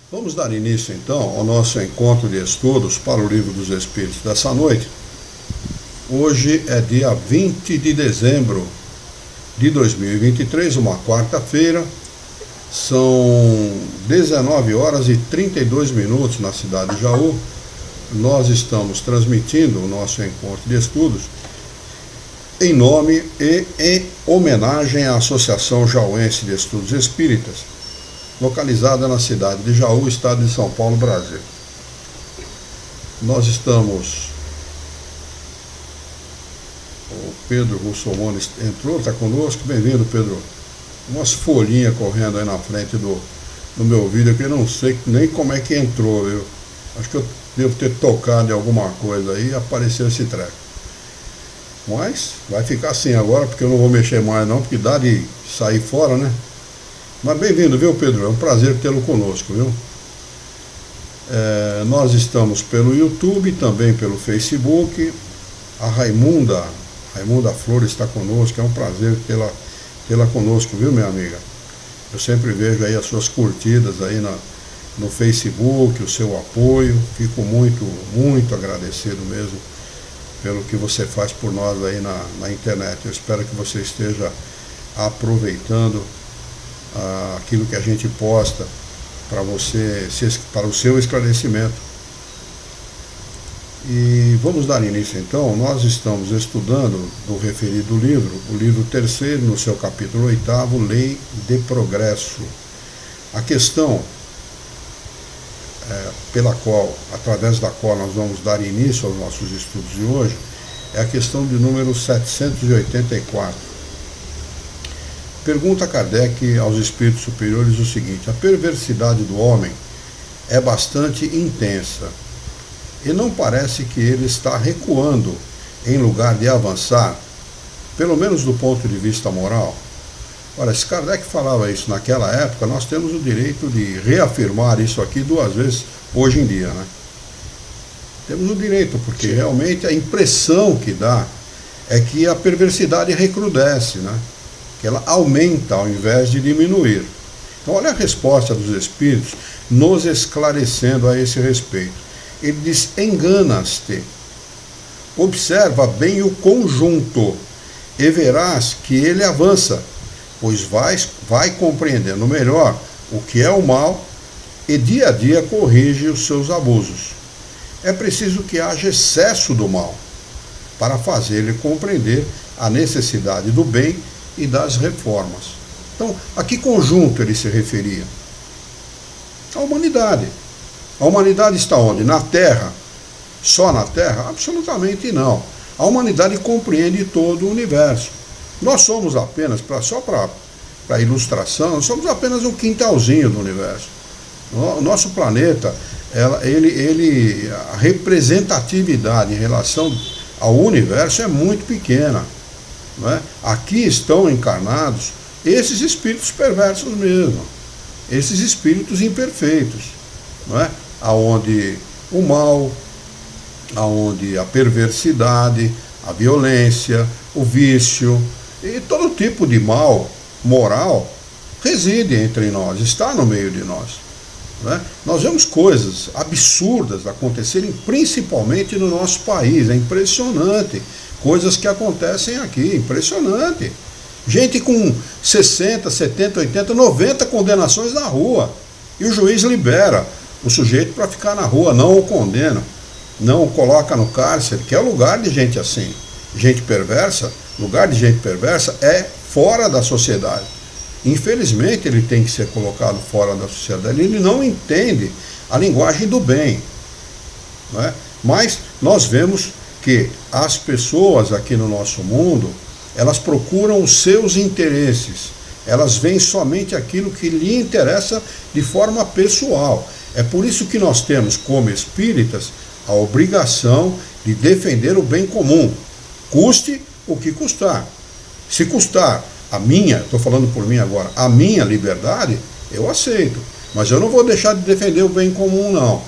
Vamos dar início então ao nosso encontro de estudos para o Livro dos Espíritos dessa noite. Hoje é dia 20 de dezembro de 2023, uma quarta-feira. São 19 horas e 32 minutos na cidade de Jaú. Nós estamos transmitindo o nosso encontro de estudos em nome e em homenagem à Associação Jauense de Estudos Espíritas, localizada na cidade de Jaú, estado de São Paulo, Brasil. Nós estamos... O Pedro Russomoni entrou, está conosco. Bem-vindo, Pedro. Umas folhinhas correndo aí na frente do meu vídeo, que eu não sei nem como é que entrou, viu? Acho que eu devo ter tocado em alguma coisa aí e apareceu esse treco. Mas vai ficar assim agora, porque eu não vou mexer mais não, porque dá de sair fora, né? Mas bem-vindo, viu, Pedro? É um prazer tê-lo conosco, viu? Nós estamos pelo YouTube, também pelo Facebook. A Raimunda Flores está conosco, é um prazer tê-la conosco, viu, minha amiga? Eu sempre vejo aí as suas curtidas aí no Facebook, o seu apoio. Fico muito, muito agradecido mesmo pelo que você faz por nós aí na internet. Eu espero que você esteja aproveitando aquilo que a gente posta para você, para o seu esclarecimento. E vamos dar início então. Nós estamos estudando do referido livro, o livro 3º, no seu capítulo 8º, Lei de Progresso. A questão através da qual nós vamos dar início aos nossos estudos de hoje é a questão de número 784. Pergunta Kardec aos espíritos superiores o seguinte: a perversidade do homem é bastante intensa e não parece que ele está recuando em lugar de avançar, pelo menos do ponto de vista moral? Ora, se Kardec falava isso naquela época, nós temos o direito de reafirmar isso aqui 2 vezes hoje em dia, né? Temos o direito, porque realmente a impressão que dá é que a perversidade recrudesce, né? Que ela aumenta ao invés de diminuir. Então, olha a resposta dos espíritos nos esclarecendo a esse respeito. Ele diz: enganas-te, observa bem o conjunto e verás que ele avança, pois vai compreendendo melhor o que é o mal e dia a dia corrige os seus abusos. É preciso que haja excesso do mal para fazer-lhe compreender a necessidade do bem e das reformas. Então, a que conjunto ele se referia? A humanidade. A humanidade está onde? Na Terra? Só na Terra? Absolutamente não. A humanidade compreende todo o universo. Nós somos apenas, só para ilustração, nós somos apenas um quintalzinho do universo. O nosso planeta, a representatividade em relação ao universo é muito pequena. Não é? Aqui estão encarnados esses espíritos perversos mesmo, esses espíritos imperfeitos, não é? Aonde o mal, aonde a perversidade, a violência, o vício e todo tipo de mal moral reside entre nós, está no meio de nós. Não é? Nós vemos coisas absurdas acontecerem principalmente no nosso país, é impressionante. Coisas que acontecem aqui, impressionante. Gente com 60, 70, 80, 90 condenações na rua. E o juiz libera o sujeito para ficar na rua, não o condena, não o coloca no cárcere, que é o lugar de gente assim. Gente perversa, lugar de gente perversa é fora da sociedade. Infelizmente ele tem que ser colocado fora da sociedade. Ele não entende a linguagem do bem. Não é? Mas nós vemos que as pessoas aqui no nosso mundo, elas procuram os seus interesses, elas veem somente aquilo que lhe interessa de forma pessoal. É por isso que nós temos, como espíritas, a obrigação de defender o bem comum, custe o que custar. Se custar a minha, estou falando por mim agora, a minha liberdade, eu aceito, mas eu não vou deixar de defender o bem comum, não,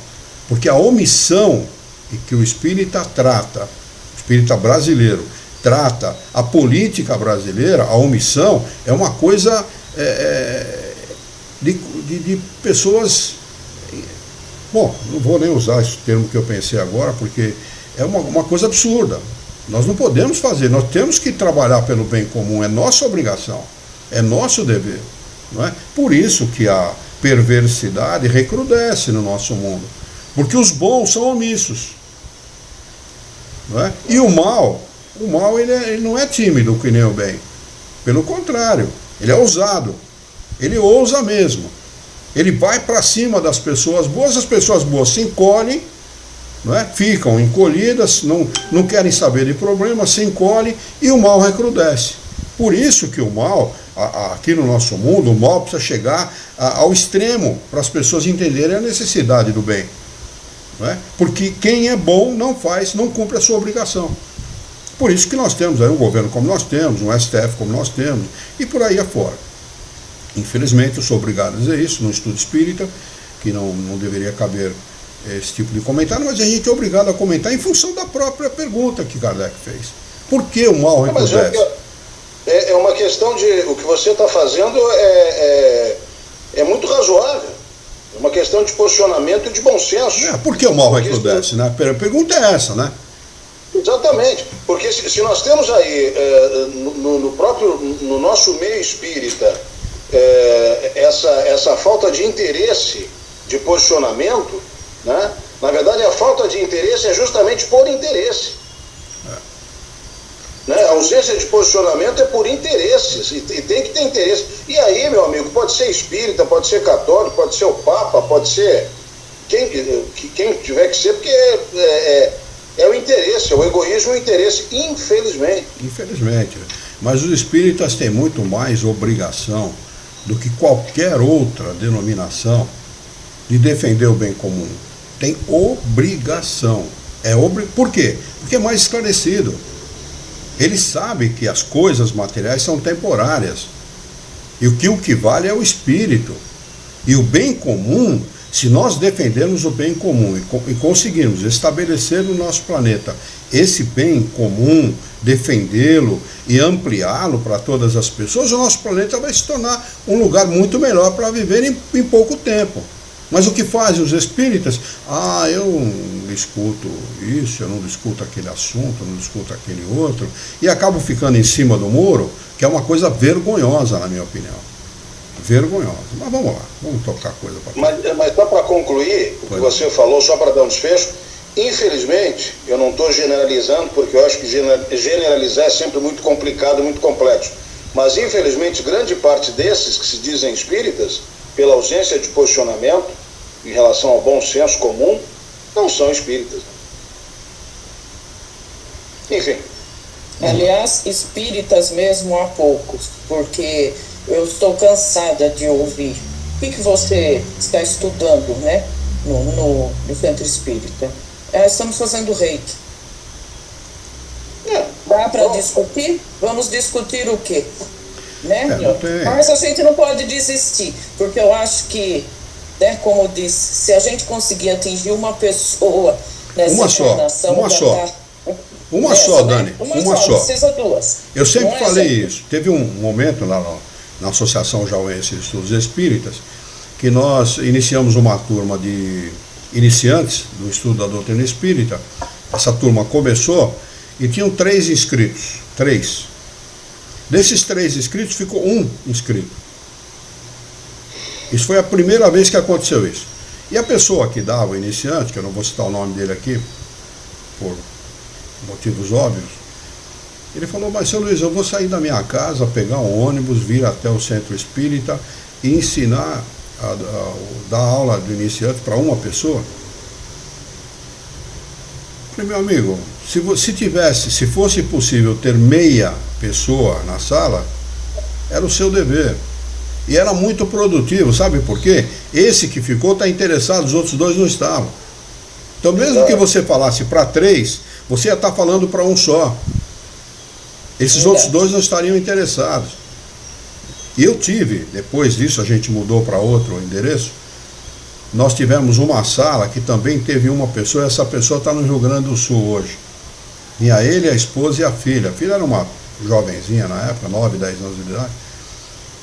porque a omissão e que o espírita trata, o espírita brasileiro trata a política brasileira, a omissão, é uma coisa de pessoas Bom, não vou nem usar esse termo que eu pensei agora, porque é uma coisa absurda. Nós não podemos fazer, nós temos que trabalhar pelo bem comum, é nossa obrigação, é nosso dever. Não é? Por isso que a perversidade recrudesce no nosso mundo, porque os bons são omissos. Não é? E o mal ele não é tímido que nem o bem. Pelo contrário, ele é ousado, ele ousa mesmo. Ele vai para cima das pessoas boas, as pessoas boas se encolhem, não é? Ficam encolhidas, não querem saber de problemas, se encolhem e o mal recrudesce. Por isso que o mal, aqui no nosso mundo, o mal precisa chegar ao extremo para as pessoas entenderem a necessidade do bem. Não é? Porque quem é bom não cumpre a sua obrigação. Por isso que nós temos aí um governo como nós temos, um STF como nós temos, e por aí afora. Infelizmente, eu sou obrigado a dizer isso no estudo espírita, que não deveria caber esse tipo de comentário, mas a gente é obrigado a comentar em função da própria pergunta que Kardec fez. Por que o mal recrudesce? É uma questão de... O que você está fazendo é muito razoável. É uma questão de posicionamento e de bom senso. Por que o mal recrudesce? Né? A pergunta é essa, né? Exatamente. Porque se nós temos aí, no nosso meio espírita, essa falta de interesse, de posicionamento, né? Na verdade, a falta de interesse é justamente por interesse. Né? A ausência de posicionamento é por interesses, e tem que ter interesse. E aí, meu amigo, pode ser espírita, pode ser católico, pode ser o Papa, pode ser quem tiver que ser, porque é o interesse, é o egoísmo e o interesse, infelizmente. Infelizmente. Mas os espíritas têm muito mais obrigação do que qualquer outra denominação de defender o bem comum. Tem obrigação. Por quê? Porque é mais esclarecido. Ele sabe que as coisas materiais são temporárias. E o que vale é o espírito. E o bem comum, se nós defendermos o bem comum e conseguirmos estabelecer no nosso planeta esse bem comum, defendê-lo e ampliá-lo para todas as pessoas, o nosso planeta vai se tornar um lugar muito melhor para viver em pouco tempo. Mas o que fazem os espíritas? Eu não discuto isso, eu não discuto aquele assunto, eu não discuto aquele outro, e acabo ficando em cima do muro, que é uma coisa vergonhosa, na minha opinião. Vergonhosa. Mas vamos lá, vamos tocar coisa para frente. Mas só para concluir, o que você falou, só para dar um desfecho, infelizmente, eu não estou generalizando, porque eu acho que generalizar é sempre muito complicado, muito complexo, mas infelizmente grande parte desses que se dizem espíritas, pela ausência de posicionamento em relação ao bom senso comum, não são espíritas. Enfim. Aliás, espíritas mesmo há poucos, porque eu estou cansada de ouvir. O que você está estudando, né, no centro espírita? Estamos fazendo reiki. Dá para discutir? Vamos discutir o quê? Né? Mas a gente não pode desistir, porque eu acho que, né, como eu disse, se a gente conseguir atingir uma pessoa nessa encarnação, uma só, Dani, uma só. Precisa duas. Eu sempre falei isso. Teve um momento lá na Associação Jauense de Estudos Espíritas que nós iniciamos uma turma de iniciantes do estudo da doutrina espírita. Essa turma começou e tinham 3 inscritos. 3. Desses 3 inscritos, ficou 1 inscrito. Isso foi a primeira vez que aconteceu isso. E a pessoa que dava o iniciante, que eu não vou citar o nome dele aqui, por motivos óbvios, ele falou: mas, seu Luiz, eu vou sair da minha casa, pegar um ônibus, vir até o centro espírita e ensinar, dar aula de iniciante para uma pessoa? Eu falei: meu amigo, se fosse possível ter meia pessoa na sala, era o seu dever. E era muito produtivo, sabe por quê? Esse que ficou está interessado, os outros 2 não estavam. Então, mesmo que você falasse para 3, você ia estar falando para um só. Esses outros 2 não estariam interessados. E eu tive, depois disso a gente mudou para outro endereço, nós tivemos uma sala que também teve uma pessoa, essa pessoa está no Rio Grande do Sul hoje. Tinha ele, a esposa e a filha. A filha era uma jovenzinha na época, 9, 10 anos de idade.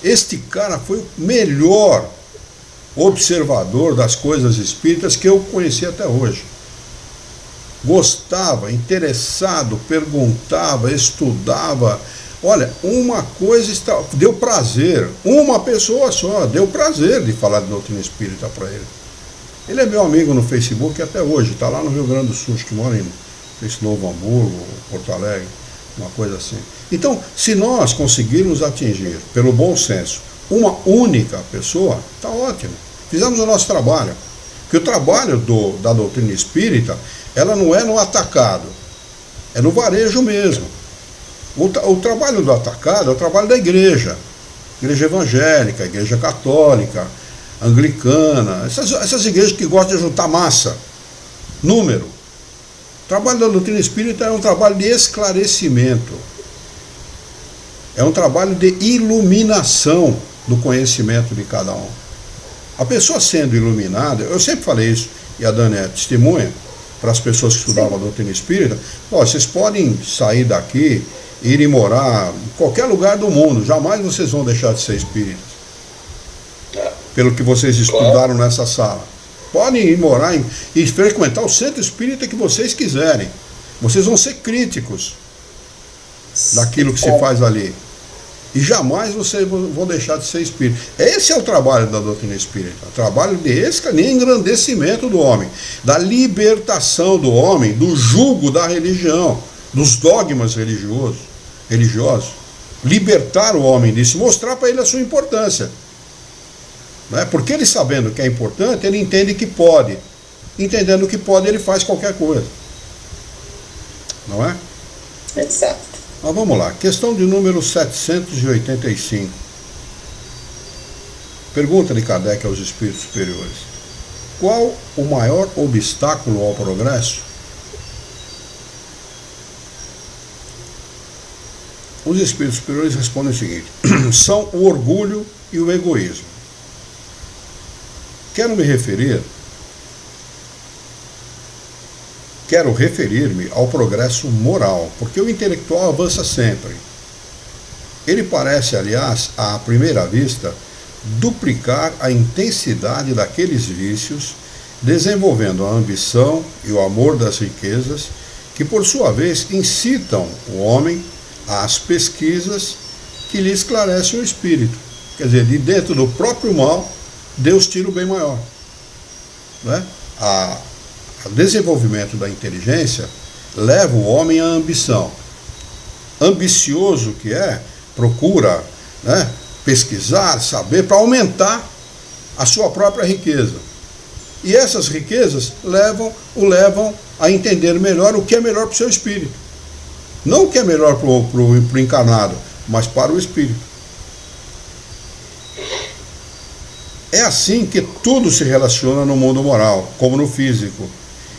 Este cara foi o melhor observador das coisas espíritas que eu conheci até hoje. Gostava, interessado, perguntava, estudava. Olha, uma coisa deu prazer, uma pessoa só, deu prazer de falar de doutrina espírita para ele. Ele é meu amigo no Facebook até hoje, está lá no Rio Grande do Sul, acho que mora em Novo Hamburgo, Porto Alegre, uma coisa assim. Então, se nós conseguirmos atingir, pelo bom senso, uma única pessoa, está ótimo. Fizemos o nosso trabalho. Porque o trabalho da doutrina espírita, ela não é no atacado, é no varejo mesmo. O trabalho do atacado é o trabalho da igreja evangélica, igreja católica, anglicana, essas igrejas que gostam de juntar massa, número. O trabalho da doutrina espírita é um trabalho de esclarecimento, é um trabalho de iluminação do conhecimento de cada um. A pessoa sendo iluminada, eu sempre falei isso, e a Dani é testemunha, para as pessoas que estudavam a doutrina espírita, vocês podem sair daqui, irem morar em qualquer lugar do mundo, jamais vocês vão deixar de ser espíritas, pelo que vocês estudaram nessa sala. Podem ir morar e frequentar o centro espírita que vocês quiserem, vocês vão ser críticos daquilo que se faz ali. E jamais vocês vão deixar de ser espírita. Esse é o trabalho da doutrina espírita. O trabalho de engrandecimento do homem, da libertação do homem, do jugo da religião, dos dogmas religiosos. Libertar o homem disso, mostrar para ele a sua importância. Não é? Porque ele, sabendo que é importante, ele entende que pode. Entendendo que pode, ele faz qualquer coisa. Não é? Exato. Mas vamos lá, questão de número 785. Pergunta de Kardec aos espíritos superiores: qual o maior obstáculo ao progresso? Os espíritos superiores respondem o seguinte: são o orgulho e o egoísmo. Quero referir-me ao progresso moral, porque o intelectual avança sempre. Ele parece, aliás, à primeira vista, duplicar a intensidade daqueles vícios, desenvolvendo a ambição e o amor das riquezas, que por sua vez incitam o homem às pesquisas que lhe esclarecem o espírito. Quer dizer, de dentro do próprio mal, Deus tira o bem maior. Né? O desenvolvimento da inteligência leva o homem à ambição. Ambicioso que é, procura, né, pesquisar, saber, para aumentar a sua própria riqueza. E essas riquezas o levam a entender melhor o que é melhor para o seu espírito. Não o que é melhor para o encarnado, mas para o espírito. É assim que tudo se relaciona no mundo moral, como no físico.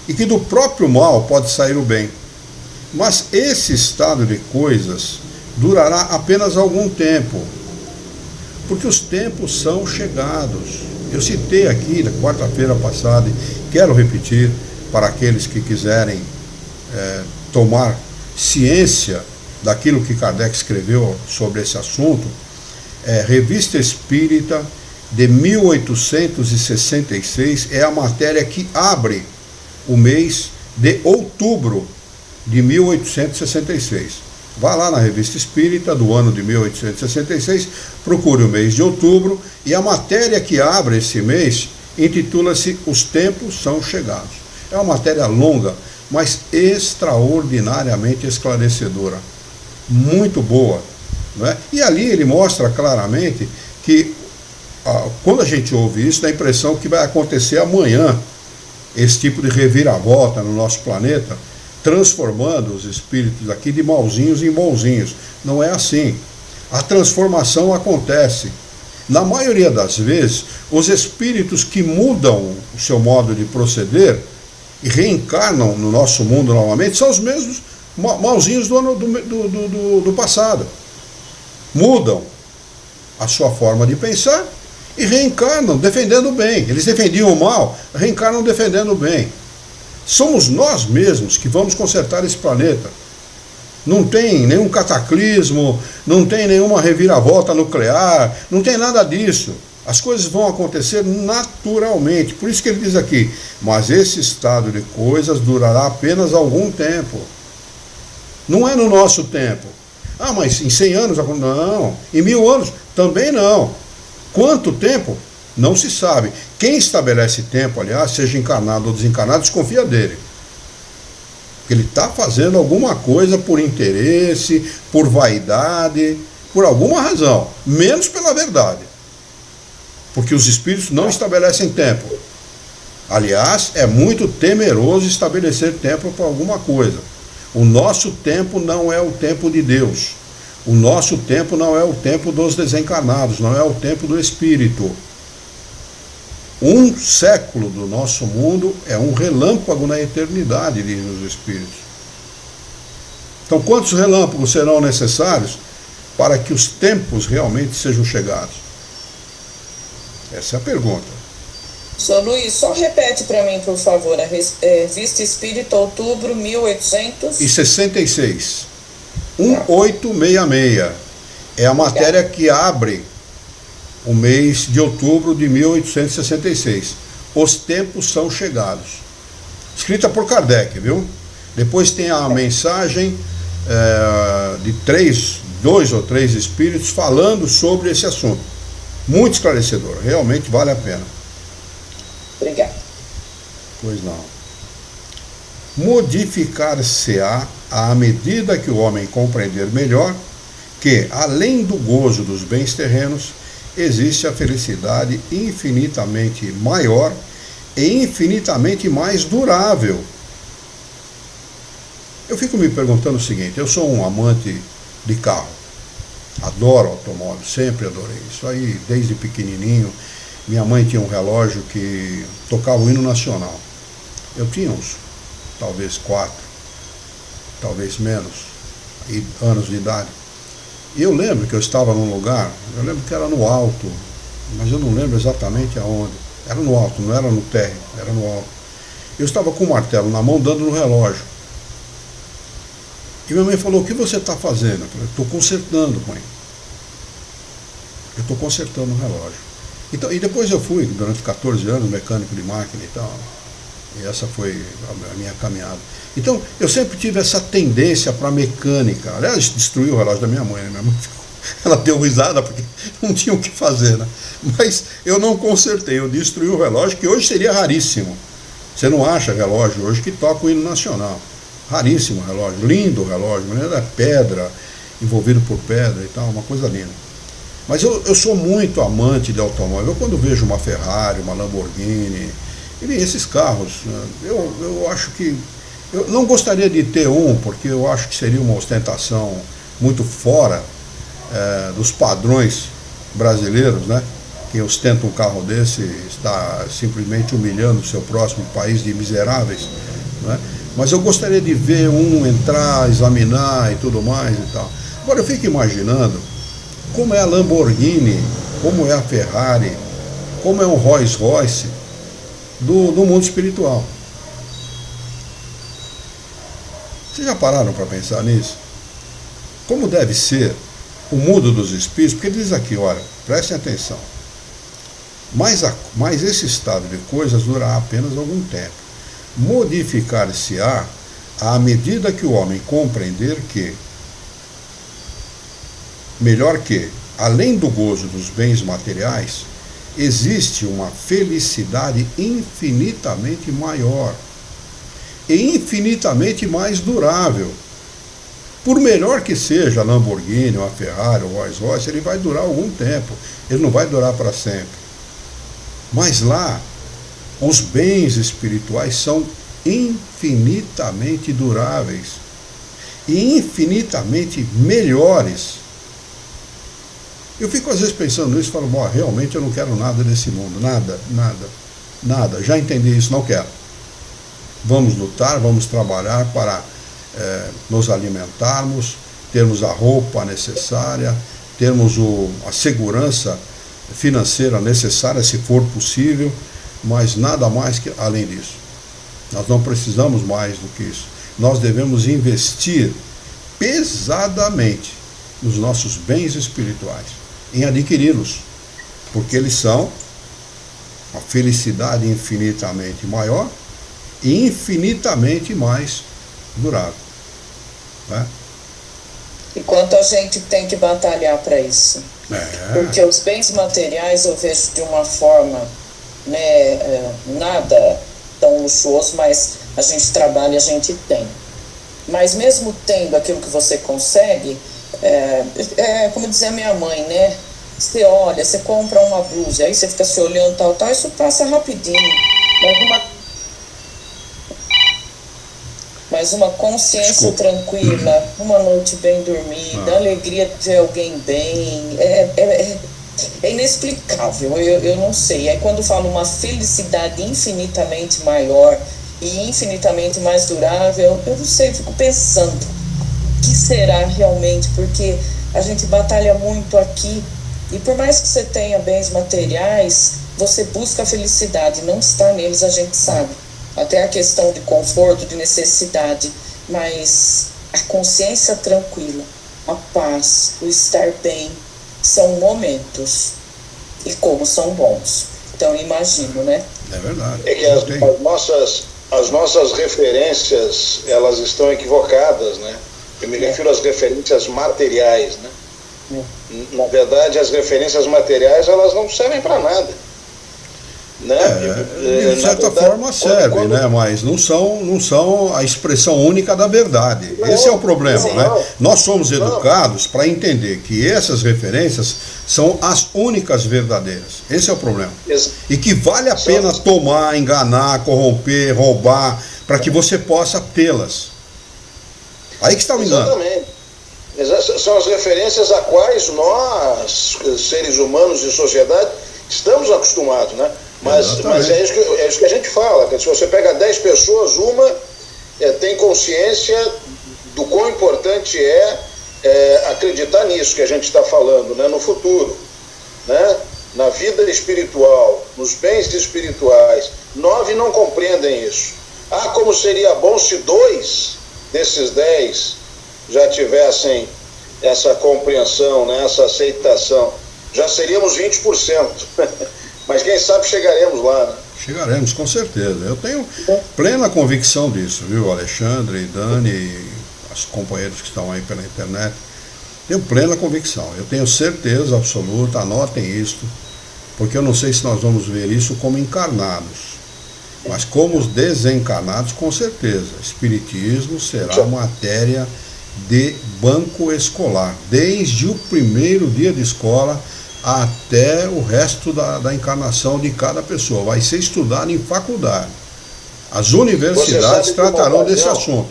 E que do próprio mal pode sair o bem. Mas esse estado de coisas durará apenas algum tempo, porque os tempos são chegados. Eu citei aqui na quarta-feira passada, e quero repetir para aqueles que quiserem tomar ciência daquilo que Kardec escreveu sobre esse assunto, Revista Espírita de 1866, é a matéria que abre o mês de outubro de 1866. Vá lá na Revista Espírita do ano de 1866, procure o mês de outubro, e a matéria que abre esse mês intitula-se Os Tempos São Chegados. É uma matéria longa, mas extraordinariamente esclarecedora. Muito boa. Não é? E ali ele mostra claramente que, quando a gente ouve isso, dá a impressão que vai acontecer amanhã esse tipo de reviravolta no nosso planeta, transformando os espíritos aqui de malzinhos em bonzinhos. Não é assim. A transformação acontece. Na maioria das vezes, os espíritos que mudam o seu modo de proceder e reencarnam no nosso mundo novamente são os mesmos malzinhos do passado. Mudam a sua forma de pensar e reencarnam defendendo o bem. Eles defendiam o mal, reencarnam defendendo o bem. Somos nós mesmos que vamos consertar esse planeta. Não tem nenhum cataclismo, não tem nenhuma reviravolta nuclear, não tem nada disso. As coisas vão acontecer naturalmente. Por isso que ele diz aqui, mas esse estado de coisas durará apenas algum tempo. Não é no nosso tempo. Ah, mas em 100 anos? Não. Em 1000 anos? Também não. Quanto tempo? Não se sabe. Quem estabelece tempo, aliás, seja encarnado ou desencarnado, desconfia dele. Ele está fazendo alguma coisa por interesse, por vaidade, por alguma razão, menos pela verdade. Porque os espíritos não estabelecem tempo. Aliás, é muito temeroso estabelecer tempo para alguma coisa. O nosso tempo não é o tempo de Deus. O nosso tempo não é o tempo dos desencarnados, não é o tempo do espírito. 1 século do nosso mundo é um relâmpago na eternidade, dizem os espíritos. Então, quantos relâmpagos serão necessários para que os tempos realmente sejam chegados? Essa é a pergunta. Sr. Luiz, só repete para mim, por favor, a Revista Espírita, outubro 1866. 1866. É a matéria que abre o mês de outubro de 1866. Os tempos são chegados. Escrita por Kardec, viu? Depois tem a mensagem de 2 ou 3 espíritos falando sobre esse assunto. Muito esclarecedor, realmente vale a pena. Obrigado. Pois não. Modificar-se-á à medida que o homem compreender melhor que, além do gozo dos bens terrenos, existe a felicidade infinitamente maior e infinitamente mais durável. Eu fico me perguntando o seguinte, eu sou um amante de carro. Adoro automóvel, sempre adorei. Isso aí, desde pequenininho. Minha mãe tinha um relógio que tocava o hino nacional. Eu tinha uns, talvez 4, talvez menos, anos de idade. E eu lembro que eu estava num lugar, eu lembro que era no alto, mas eu não lembro exatamente aonde. Era no alto, não era no térreo, era no alto. Eu estava com o martelo na mão, dando no relógio. E minha mãe falou, o que você está fazendo? Eu falei, estou consertando, mãe. Eu estou consertando o relógio. Então, e depois eu fui, durante 14 anos, mecânico de máquina e tal. E essa foi a minha caminhada. Então, eu sempre tive essa tendência para mecânica. Aliás, destruiu o relógio da minha mãe, né? Minha mãe ela deu risada porque não tinha o que fazer, né? Mas eu não consertei, eu destruí o relógio, que hoje seria raríssimo. Você não acha relógio hoje que toca o hino nacional. Raríssimo relógio, lindo relógio, mas é pedra, envolvido por pedra e tal, uma coisa linda. Mas eu sou muito amante de automóvel. Eu, quando vejo uma Ferrari, uma Lamborghini, e esses carros, eu acho que... Eu não gostaria de ter um, porque eu acho que seria uma ostentação muito fora dos padrões brasileiros, né? Quem ostenta um carro desse está simplesmente humilhando o seu próximo país de miseráveis, né? Mas eu gostaria de ver um entrar, examinar e tudo mais e tal. Agora eu fico imaginando como é a Lamborghini, como é a Ferrari, como é o Rolls Royce do mundo espiritual. Vocês já pararam para pensar nisso? Como deve ser o mundo dos espíritos? Porque ele diz aqui, olha, prestem atenção. Mas esse estado de coisas durará apenas algum tempo. Modificar-se-á à medida que o homem compreender que, melhor que, além do gozo dos bens materiais, existe uma felicidade infinitamente maior e infinitamente mais durável. Por melhor que seja a Lamborghini, ou a Ferrari, ou o Rolls Royce, ele vai durar algum tempo, ele não vai durar para sempre. Mas lá, os bens espirituais são infinitamente duráveis e infinitamente melhores. Eu fico às vezes pensando nisso e falo, bom, realmente eu não quero nada desse mundo, nada, já entendi isso, não quero. Vamos lutar, vamos trabalhar para nos alimentarmos, termos a roupa necessária, termos a segurança financeira necessária, se for possível, mas nada mais que além disso. Nós não precisamos mais do que isso. Nós devemos investir pesadamente nos nossos bens espirituais, em adquiri-los. porque eles são a felicidade infinitamente maior e infinitamente mais durável, né? E quanto a gente tem que batalhar para isso. Porque os bens materiais eu vejo de uma forma, né, nada tão luxuoso, mas a gente trabalha e a gente tem. Mas mesmo tendo aquilo que você consegue, como dizia minha mãe, né? Você olha, você compra uma blusa, aí você fica se olhando, tal, isso passa rapidinho. Mas uma consciência tranquila, uma noite bem dormida, a alegria de ver alguém bem, é inexplicável, eu não sei. Aí quando falo uma felicidade infinitamente maior e infinitamente mais durável, eu não sei, eu fico pensando, o que será realmente? Porque a gente batalha muito aqui, e por mais que você tenha bens materiais, você busca a felicidade, não está neles, a gente sabe. Até a questão de conforto, de necessidade, mas a consciência tranquila, a paz, o estar bem, são momentos, e como são bons. Então, imagino, né? É verdade. É que as nossas referências, elas estão equivocadas, né? Eu me refiro às referências materiais, né? Na verdade, as referências materiais, elas não servem para nada, né? De certa forma serve, né? Mas não são a expressão única da verdade. Esse é o problema, né? Nós somos educados para entender que essas referências são as únicas verdadeiras. Esse é o problema. E que vale a pena tomar, enganar, corromper, roubar, para que você possa tê-las. Aí que está o engano. Exatamente. São as referências a quais nós, seres humanos de sociedade, estamos acostumados, né? Mas é isso que a gente fala, que se você pega 10 pessoas, uma tem consciência do quão importante acreditar nisso que a gente está falando, né? No futuro, né? Na vida espiritual, nos bens espirituais. 9 não compreendem isso. Como seria bom se 2 desses 10 já tivessem essa compreensão, né, essa aceitação. Já seríamos 20%. Mas quem sabe chegaremos lá, né? Chegaremos, com certeza. Eu tenho plena convicção disso, viu, Alexandre, Dani e os companheiros que estão aí pela internet. Tenho plena convicção. Eu tenho certeza absoluta, anotem isso, porque eu não sei se nós vamos ver isso como encarnados. Mas como os desencarnados, com certeza. Espiritismo será matéria de banco escolar, desde o primeiro dia de escola até o resto da encarnação de cada pessoa. Vai ser estudado em faculdade. As universidades tratarão desse assunto.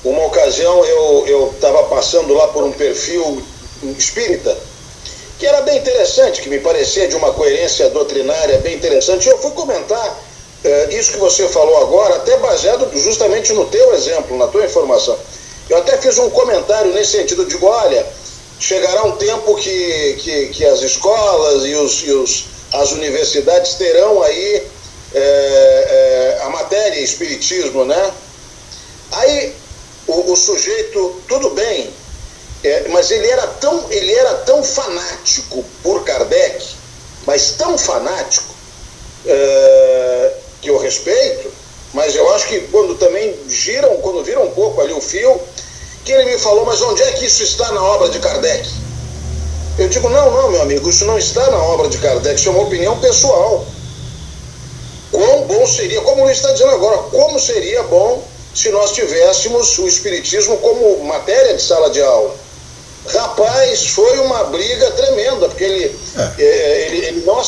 Uma ocasião eu estava passando lá por um perfil espírita, que era bem interessante, que me parecia de uma coerência doutrinária bem interessante. Eu fui comentar isso que você falou agora, até baseado justamente no teu exemplo, na tua informação. Eu até fiz um comentário nesse sentido, digo, olha, chegará um tempo que as escolas e as universidades terão aí a matéria espiritismo, né? Aí o sujeito, tudo bem, mas ele era tão fanático por Kardec, mas tão fanático, que eu respeito, mas eu acho que quando viram um pouco ali o fio, que ele me falou, mas onde é que isso está na obra de Kardec? Eu digo, não, meu amigo, isso não está na obra de Kardec, isso é uma opinião pessoal. Quão bom seria, como ele está dizendo agora, como seria bom se nós tivéssemos o espiritismo como matéria de sala de aula. Rapaz, foi uma briga tremenda, porque ele não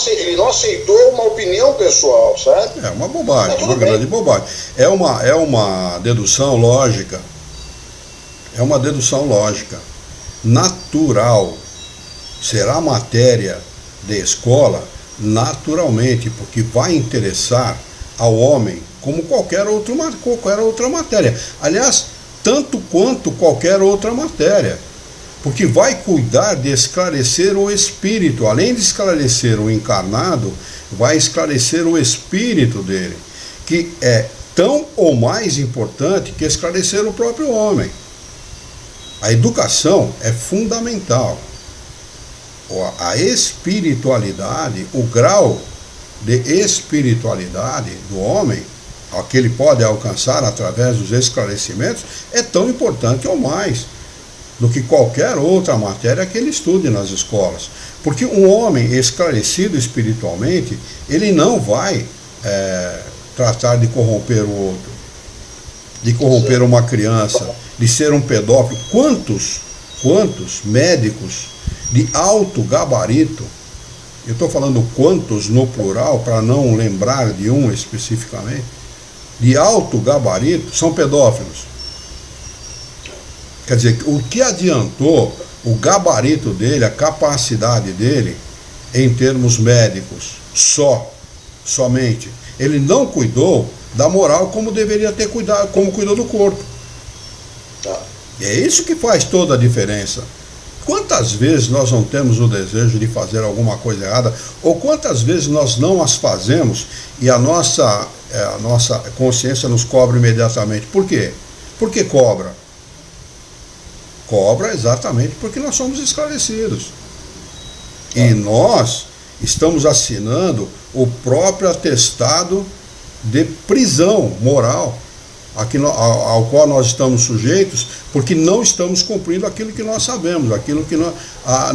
aceitou uma opinião pessoal, sabe? É uma bobagem, uma grande bobagem. É uma dedução lógica. É uma dedução lógica. Natural. Será matéria de escola naturalmente, porque vai interessar ao homem como qualquer outra matéria. Aliás, tanto quanto qualquer outra matéria. Porque vai cuidar de esclarecer o espírito. Além de esclarecer o encarnado, vai esclarecer o espírito dele, que é tão ou mais importante que esclarecer o próprio homem. A educação é fundamental. a espiritualidade, o grau de espiritualidade do homem, a que ele pode alcançar através dos esclarecimentos, é tão importante ou mais do que qualquer outra matéria que ele estude nas escolas. Porque um homem esclarecido espiritualmente, ele não vai tratar de corromper o outro, de corromper uma criança, de ser um pedófilo. Quantos médicos de alto gabarito, eu estou falando quantos no plural, para não lembrar de um especificamente, de alto gabarito, são pedófilos. Quer dizer, o que adiantou o gabarito dele, a capacidade dele, em termos médicos, somente? Ele não cuidou da moral como deveria ter cuidado, como cuidou do corpo. E é isso que faz toda a diferença. Quantas vezes nós não temos o desejo de fazer alguma coisa errada, ou quantas vezes nós não as fazemos e a nossa consciência nos cobra imediatamente? Por quê? Por que cobra? Cobra exatamente porque nós somos esclarecidos. E nós estamos assinando o próprio atestado de prisão moral ao qual nós estamos sujeitos, porque não estamos cumprindo aquilo que nós sabemos, aquilo que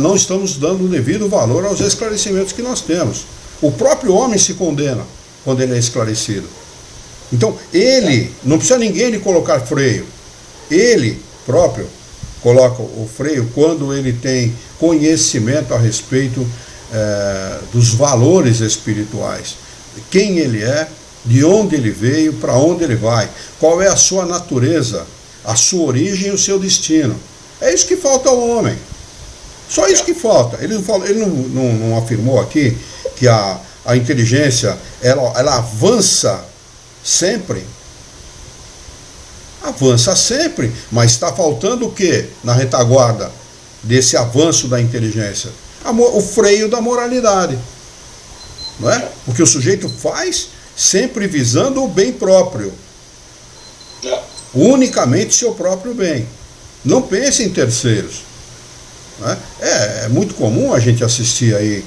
não estamos dando o devido valor aos esclarecimentos que nós temos. O próprio homem se condena quando ele é esclarecido. Então, ele, não precisa ninguém lhe colocar freio, ele próprio coloca o freio quando ele tem conhecimento a respeito dos valores espirituais, de quem ele é, de onde ele veio, para onde ele vai, qual é a sua natureza, a sua origem e o seu destino. É isso que falta ao homem. Só isso que falta. Ele não afirmou aqui que a inteligência ela avança sempre. Avança sempre, mas está faltando o quê na retaguarda desse avanço da inteligência? O freio da moralidade. Não é? Porque o sujeito faz sempre visando o bem próprio. Unicamente seu próprio bem. Não pense em terceiros. Não é? É muito comum a gente assistir aí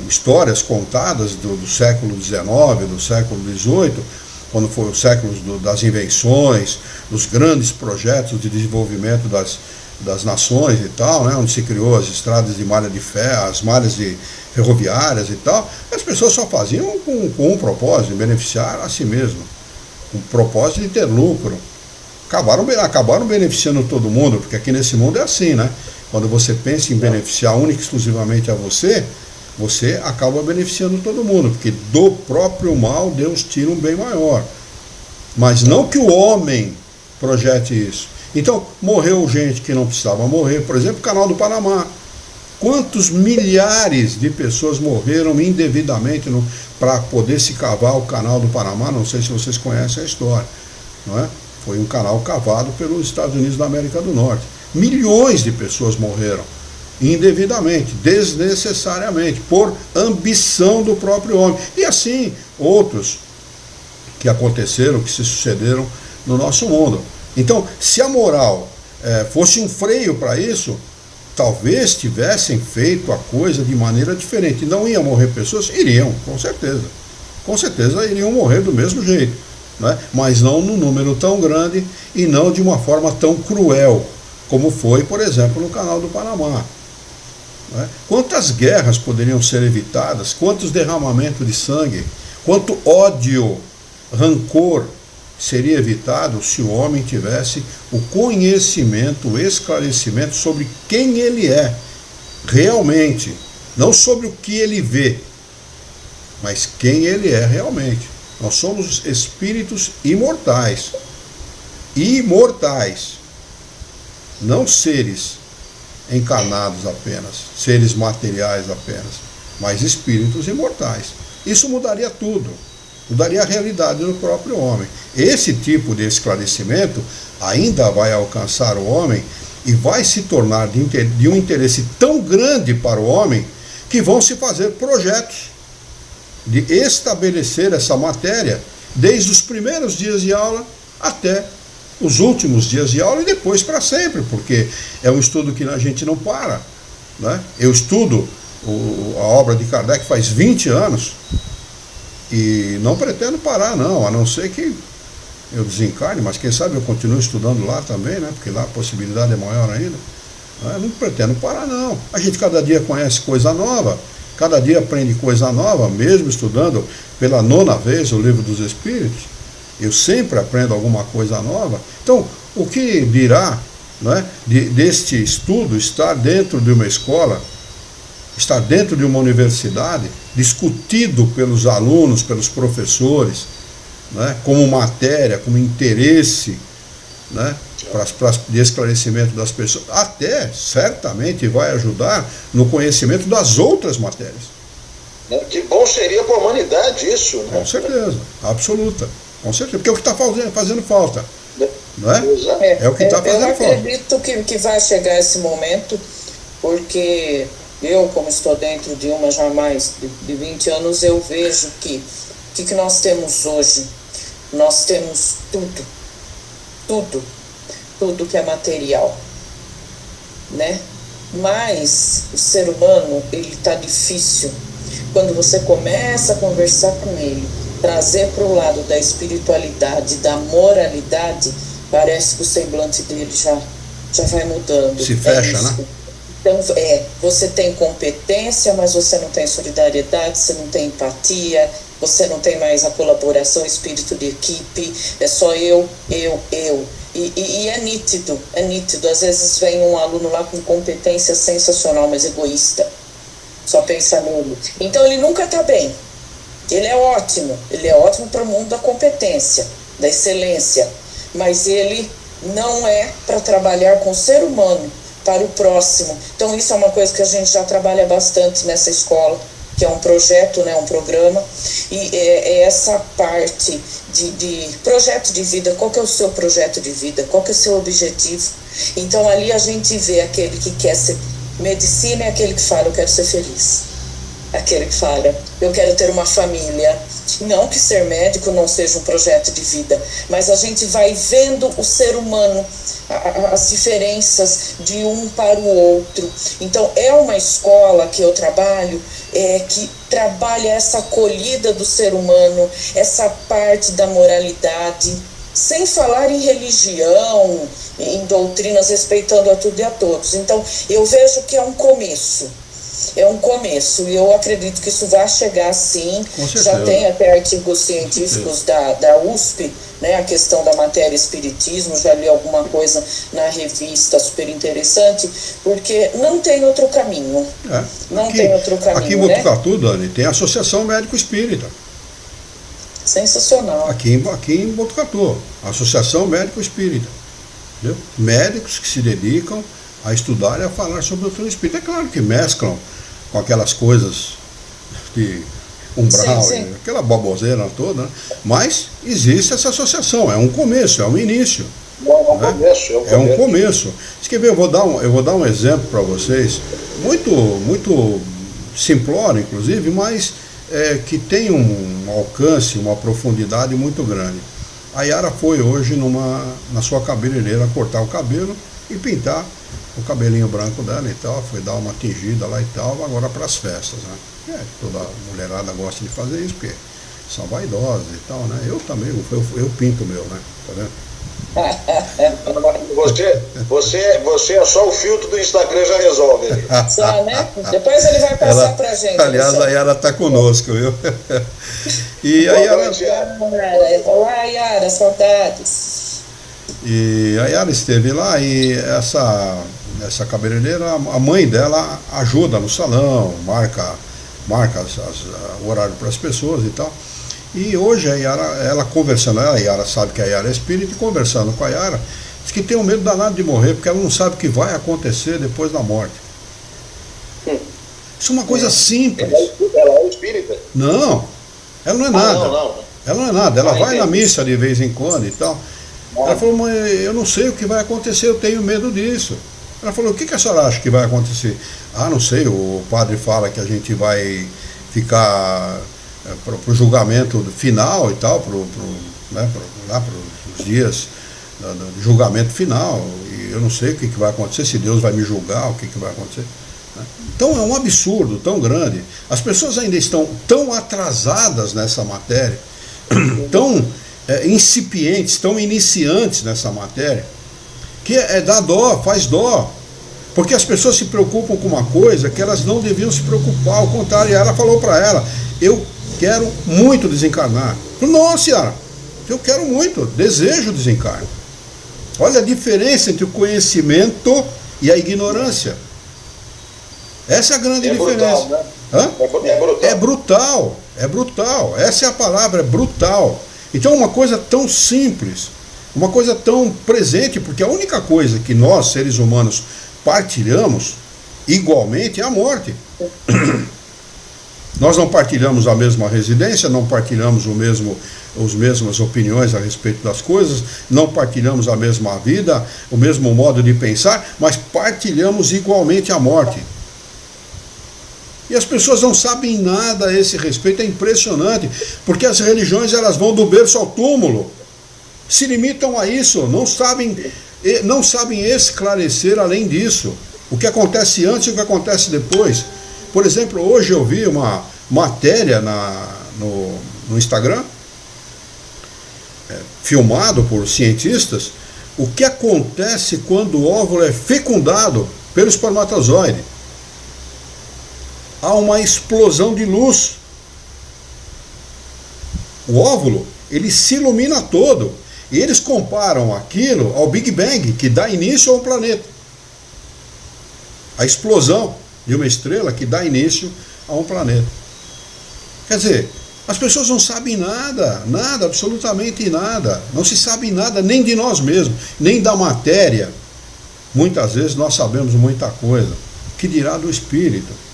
histórias contadas do século XIX, do século XVIII, quando foi o século das invenções, dos grandes projetos de desenvolvimento das nações e tal, né, onde se criou as estradas de malha de ferro, as malhas ferroviárias e tal. As pessoas só faziam com um propósito, de beneficiar a si mesmo, com o propósito de ter lucro. Acabaram beneficiando todo mundo, porque aqui nesse mundo é assim, né? Quando você pensa em beneficiar única e exclusivamente a você acaba beneficiando todo mundo, porque do próprio mal Deus tira um bem maior. Mas não que o homem projete isso. Então, morreu gente que não precisava morrer. Por exemplo, o Canal do Panamá. Quantos milhares de pessoas morreram indevidamente para poder se cavar o Canal do Panamá? Não sei se vocês conhecem a história, não é? Foi um canal cavado pelos Estados Unidos da América do Norte. Milhões de pessoas morreram indevidamente, desnecessariamente, por ambição do próprio homem. E assim, outros que aconteceram, que se sucederam no nosso mundo. Então, se a moral fosse um freio para isso, talvez tivessem feito a coisa de maneira diferente. Não iam morrer pessoas? Iriam, com certeza. Com certeza iriam morrer do mesmo jeito, né? Mas não num número tão grande e não de uma forma tão cruel, como foi, por exemplo, no Canal do Panamá. Né? Quantas guerras poderiam ser evitadas? Quantos derramamentos de sangue? Quanto ódio, rancor seria evitado se o homem tivesse o conhecimento, o esclarecimento sobre quem ele é realmente, não sobre o que ele vê, mas quem ele é realmente. Nós somos espíritos imortais, não seres encarnados apenas, seres materiais apenas, mas espíritos imortais. Isso mudaria tudo. Mudaria a realidade do próprio homem. Esse tipo de esclarecimento ainda vai alcançar o homem e vai se tornar de um interesse tão grande para o homem que vão se fazer projetos de estabelecer essa matéria desde os primeiros dias de aula até os últimos dias de aula e depois para sempre, porque é um estudo que a gente não para. né? Eu estudo a obra de Kardec faz 20 anos e não pretendo parar, não, a não ser que eu desencarne, mas quem sabe eu continuo estudando lá também, né? Porque lá a possibilidade é maior ainda. Eu não pretendo parar, não. A gente cada dia conhece coisa nova, cada dia aprende coisa nova, mesmo estudando pela 9ª vez o Livro dos Espíritos. Eu sempre aprendo alguma coisa nova. Então, o que dirá, né, deste estudo estar dentro de uma escola, estar dentro de uma universidade, discutido pelos alunos, pelos professores, né, como matéria, como interesse, né, de esclarecimento das pessoas, até certamente vai ajudar no conhecimento das outras matérias. Que bom seria para a humanidade isso, né? Com certeza, absoluta, com certeza, porque é o que está fazendo falta, não é? É o que está fazendo falta. Eu acredito que vai chegar esse momento, porque eu, como estou dentro de uma já mais de 20 anos, eu vejo que nós temos hoje. Nós temos tudo que é material, né? Mas o ser humano, ele está difícil. Quando você começa a conversar com ele, trazer para o lado da espiritualidade, da moralidade, parece que o semblante dele já vai mudando. Se fecha, né? Então, você tem competência, mas você não tem solidariedade, você não tem empatia, você não tem mais a colaboração, espírito de equipe, é só eu. E é nítido. Às vezes vem um aluno lá com competência sensacional, mas egoísta, só pensa nele. Então ele nunca está bem. Ele é ótimo para o mundo da competência, da excelência, mas ele não é para trabalhar com o ser humano, para o próximo. Então isso é uma coisa que a gente já trabalha bastante nessa escola, que é um projeto, né, um programa, e é essa parte de projeto de vida. Qual que é o seu projeto de vida? Qual que é o seu objetivo? Então ali a gente vê aquele que quer ser medicina, é aquele que fala, eu quero ser feliz. Aquele que fala, eu quero ter uma família. Não que ser médico não seja um projeto de vida, mas a gente vai vendo o ser humano, as diferenças de um para o outro. Então é uma escola que eu trabalho, que trabalha essa acolhida do ser humano, essa parte da moralidade, sem falar em religião, em doutrinas, respeitando a tudo e a todos. Então eu vejo que é um começo, e eu acredito que isso vai chegar sim. Já tem até artigos científicos da USP, né, a questão da matéria espiritismo, já li alguma coisa na revista super interessante, porque não tem outro caminho. Tem outro caminho. Aqui em Botucatu, Dani, tem a Associação Médico Espírita. Sensacional. Aqui em Botucatu, Associação Médico Espírita. Entendeu? Médicos que se dedicam a estudar e a falar sobre o doutrina espírita. É claro que mesclam com aquelas coisas de umbral, sim. Aquela baboseira toda, né? Mas existe essa associação, é um começo, é um início. É um começo. Quer ver, eu vou dar um exemplo para vocês, muito simplório, inclusive, mas que tem um alcance, uma profundidade muito grande. A Yara foi hoje na sua cabeleireira cortar o cabelo e pintar o cabelinho branco dela e tal, foi dar uma tingida lá e tal, agora para as festas, né? Toda mulherada gosta de fazer isso, porque são vaidosas e tal, né? Eu também, eu pinto o meu, né? Tá vendo? Você é só o filtro do Instagram, já resolve. Só, né? Depois ele vai passar pra gente. Aliás, a Yara tá conosco, viu? E a Yara... Olá, Yara, saudades. E a Yara esteve lá e essa cabeleireira, a mãe dela ajuda no salão, marca o horário para as pessoas e tal. E hoje a Yara, ela conversando, a Yara sabe que a Yara é espírita, e conversando com a Yara, diz que tem um medo danado de morrer, porque ela não sabe o que vai acontecer depois da morte. Isso é uma coisa simples. Ela é espírita? Não, ela não é nada. Não. Ela não é nada, ela vai na missa de vez em quando e tal. Ela falou, mãe, eu não sei o que vai acontecer, eu tenho medo disso. Ela falou, o que a senhora acha que vai acontecer? Ah, não sei, o padre fala que a gente vai ficar para o julgamento final e tal, lá para os dias do julgamento final, e eu não sei o que vai acontecer, se Deus vai me julgar, o que vai acontecer. Então é um absurdo tão grande. As pessoas ainda estão tão atrasadas nessa matéria, tão incipientes, tão iniciantes nessa matéria, que dá dó, faz dó. Porque as pessoas se preocupam com uma coisa que elas não deviam se preocupar. Ao contrário, ela falou para ela: eu quero muito desencarnar. Nossa, Ciara, eu quero muito, desejo desencarnar. Olha a diferença entre o conhecimento e a ignorância. Essa é a grande diferença. Brutal, né? Hã? É brutal. É brutal. Essa é a palavra, é brutal. Então uma coisa tão simples, uma coisa tão presente, porque a única coisa que nós, seres humanos, partilhamos igualmente é a morte. Nós não partilhamos a mesma residência, não partilhamos as mesmas opiniões a respeito das coisas, não partilhamos a mesma vida, o mesmo modo de pensar, mas partilhamos igualmente a morte. E as pessoas não sabem nada a esse respeito, é impressionante, porque as religiões elas vão do berço ao túmulo, se limitam a isso, não sabem esclarecer além disso, o que acontece antes e o que acontece depois. Por exemplo, hoje eu vi uma matéria no Instagram, filmado por cientistas, o que acontece quando o óvulo é fecundado pelo espermatozoide. Há uma explosão de luz. O óvulo, ele se ilumina todo. E eles comparam aquilo ao Big Bang, que dá início ao planeta. A explosão de uma estrela que dá início a um planeta. Quer dizer, as pessoas não sabem nada, absolutamente nada. Não se sabe nada nem de nós mesmos, nem da matéria. Muitas vezes nós sabemos muita coisa. Que dirá do espírito?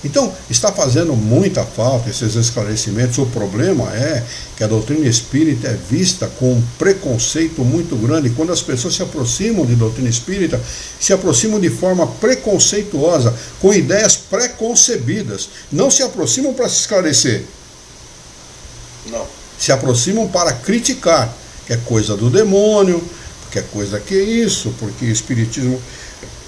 Então, está fazendo muita falta esses esclarecimentos. O problema é que a doutrina espírita é vista com um preconceito muito grande. Quando as pessoas se aproximam de doutrina espírita, se aproximam de forma preconceituosa, com ideias preconcebidas. Não se aproximam para se esclarecer. Não. Se aproximam para criticar, que é coisa do demônio, que é coisa que é isso, porque o espiritismo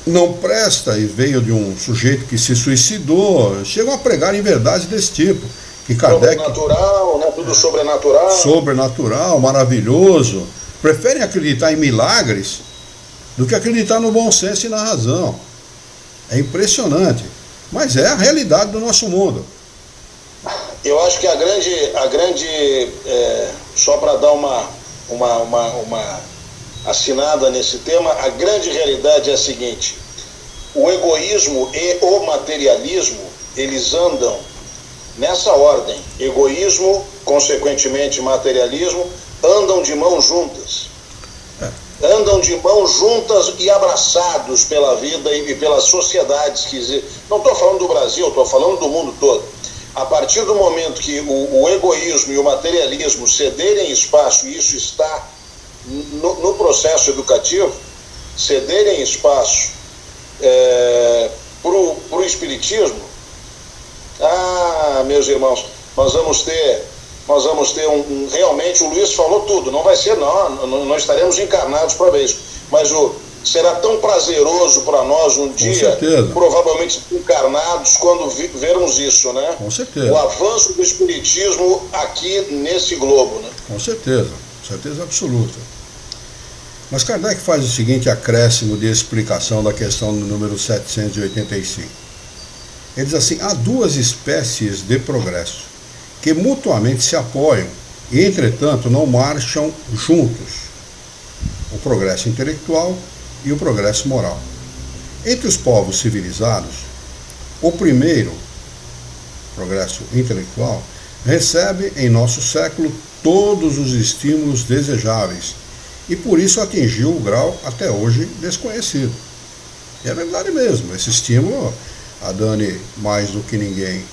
não presta e veio de um sujeito que se suicidou. Chegam a pregar em verdades desse tipo. Que Kardec, sobrenatural, né? Tudo sobrenatural. Sobrenatural, maravilhoso. Preferem acreditar em milagres do que acreditar no bom senso e na razão. É impressionante. Mas é a realidade do nosso mundo. Eu acho que a grande só para dar uma assinada nesse tema, a grande realidade é a seguinte: o egoísmo e o materialismo, eles andam nessa ordem. Egoísmo, consequentemente materialismo, andam de mãos juntas. Andam de mãos juntas e abraçados pela vida e pelas sociedades que existem. Não estou falando do Brasil, estou falando do mundo todo. A partir do momento que o egoísmo e o materialismo cederem espaço, e isso está no processo educativo, cederem espaço para o espiritismo, meus irmãos, nós vamos ter realmente, o Luiz falou tudo, não vai ser não estaremos encarnados para ver isso, mas será tão prazeroso para nós um dia, provavelmente encarnados, quando vermos isso, né? Com certeza. O avanço do espiritismo aqui nesse globo, né? Com certeza absoluta. Mas Kardec faz o seguinte acréscimo de explicação da questão no número 785. Ele diz assim: há duas espécies de progresso que mutuamente se apoiam e, entretanto, não marcham juntos: o progresso intelectual e o progresso moral. Entre os povos civilizados, o primeiro, progresso intelectual, recebe em nosso século todos os estímulos desejáveis e por isso atingiu o grau até hoje desconhecido. E é verdade mesmo, esse estímulo, a Dani mais do que ninguém